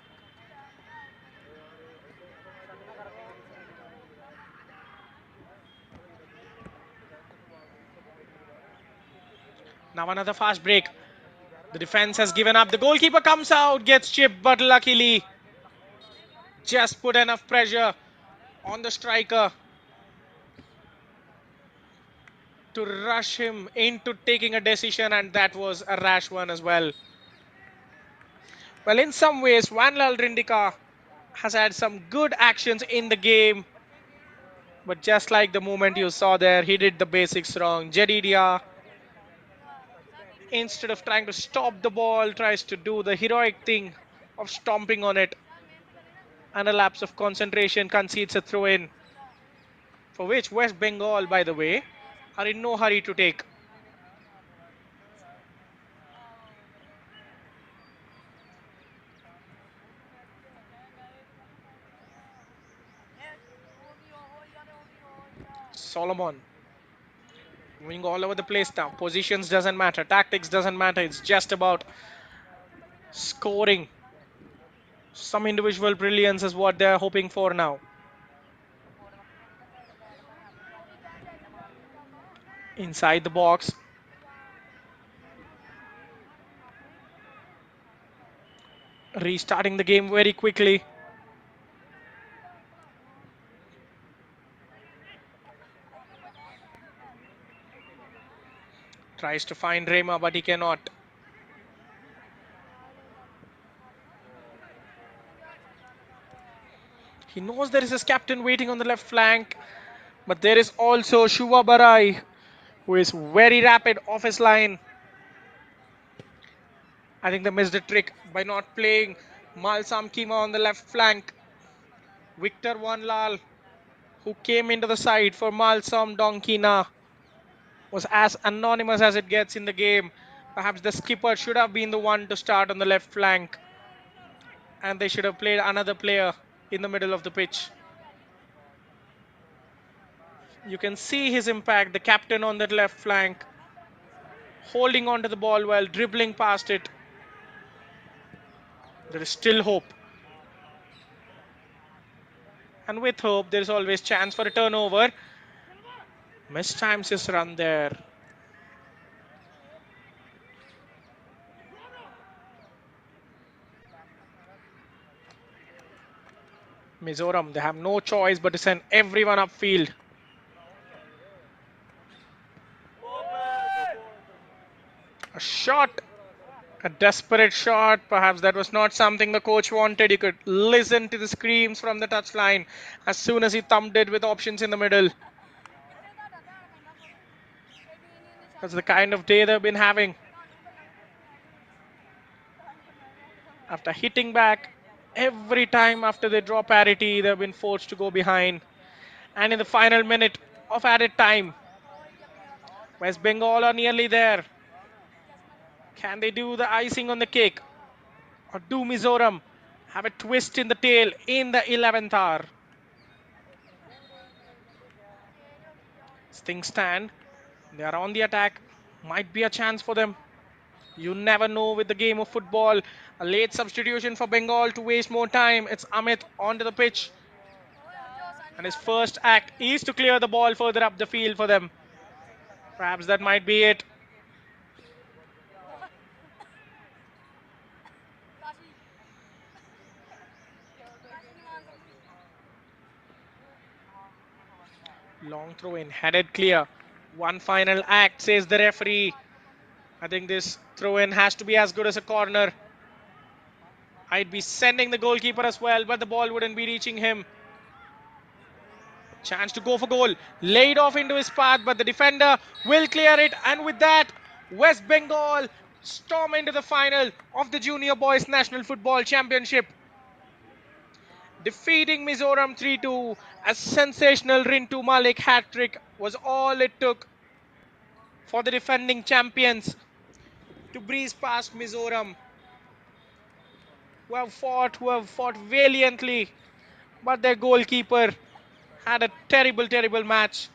Now another fast break. The defense has given up. The goalkeeper comes out, gets chipped, but luckily just put enough pressure on the striker to rush him into taking a decision, and that was a rash one as well. Well, in some ways, Vanlal Rindika has had some good actions in the game, but just like the moment you saw there, he did the basics wrong. Jedidia, instead of trying to stop the ball, tries to do the heroic thing of stomping on it, and a lapse of concentration concedes a throw-in, for which West Bengal, by the way, are in no hurry to take. Solomon moving all over the place now. Positions doesn't matter, tactics doesn't matter. It's just about scoring. Some individual brilliance is what they're hoping for now. Inside the box. Restarting the game very quickly. Tries to find Rema, but he cannot. He knows there is his captain waiting on the left flank, but there is also Shuva Barai, who is very rapid off his line. I think they missed a trick by not playing Malsam Kima on the left flank. Victor Wanlal, who came into the side for Malsam Donkina, was as anonymous as it gets in the game. Perhaps the skipper should have been the one to start on the left flank, and they should have played another player in the middle of the pitch. You can see his impact, the captain on that left flank, holding on to the ball while dribbling past it. There is still hope. And with hope, there is always chance for a turnover. Mistimes his run there. Mizoram, they have no choice but to send everyone upfield. A shot, a desperate shot. Perhaps that was not something the coach wanted. You could listen to the screams from the touchline as soon as he thumped it with options in the middle. That's the kind of day they've been having. After hitting back every time after they draw parity, they've been forced to go behind. And in the final minute of added time, West Bengal are nearly there. Can they do the icing on the cake? Or do Mizoram have a twist in the tail in the 11th hour? As things stand, they are on the attack. Might be a chance for them. You never know with the game of football. A late substitution for Bengal to waste more time. It's Amit onto the pitch. And his first act is to clear the ball further up the field for them. Perhaps that might be it. Long throw in, headed clear. One final act, says the referee. I think this throw in has to be as good as a corner. I'd be sending the goalkeeper as well, but the ball wouldn't be reaching him. Chance to go for goal. Laid off into his path, but the defender will clear it. And with that, West Bengal storm into the final of the Junior Boys National Football Championship, defeating Mizoram 3-2. A sensational Rintu Malik hat-trick was all it took for the defending champions to breeze past Mizoram, who have fought valiantly, but their goalkeeper had a terrible match.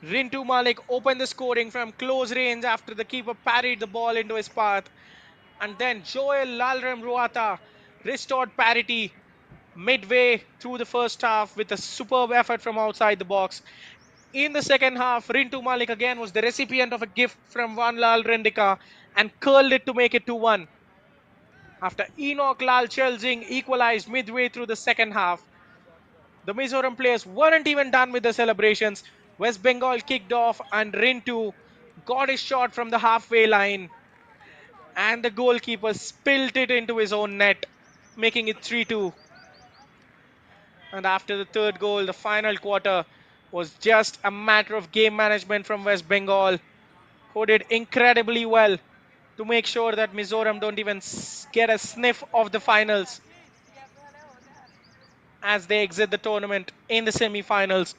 Rintu Malik opened the scoring from close range after the keeper parried the ball into his path. And then Joel Lalrem Ruata restored parity midway through the first half with a superb effort from outside the box. In the second half, Rintu Malik again was the recipient of a gift from Vanlal Rendika and curled it to make it 2-1. After Enoch Lal Chelzing equalized midway through the second half, the Mizoram players weren't even done with the celebrations. West Bengal kicked off and Rintu got his shot from the halfway line, and the goalkeeper spilled it into his own net, making it 3-2. And after the third goal, the final quarter was just a matter of game management from West Bengal, who did incredibly well to make sure that Mizoram don't even get a sniff of the finals as they exit the tournament in the semi-finals.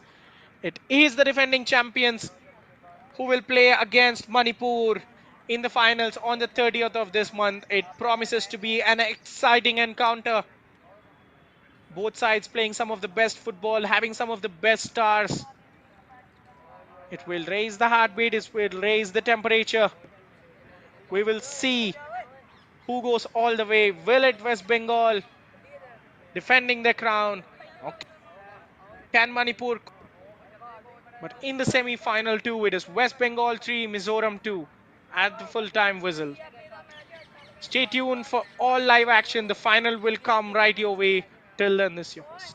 It is the defending champions who will play against Manipur in the finals on the 30th of this month. It promises to be an exciting encounter. Both sides playing some of the best football, having some of the best stars. It will raise the heartbeat, it will raise the temperature. We will see who goes all the way. Will it West Bengal defending the crown? Or can Manipur? But in the semi-final too, it is West Bengal 3, Mizoram 2 at the full-time whistle. Stay tuned for all live action. The final will come right your way. Till then, this is your host.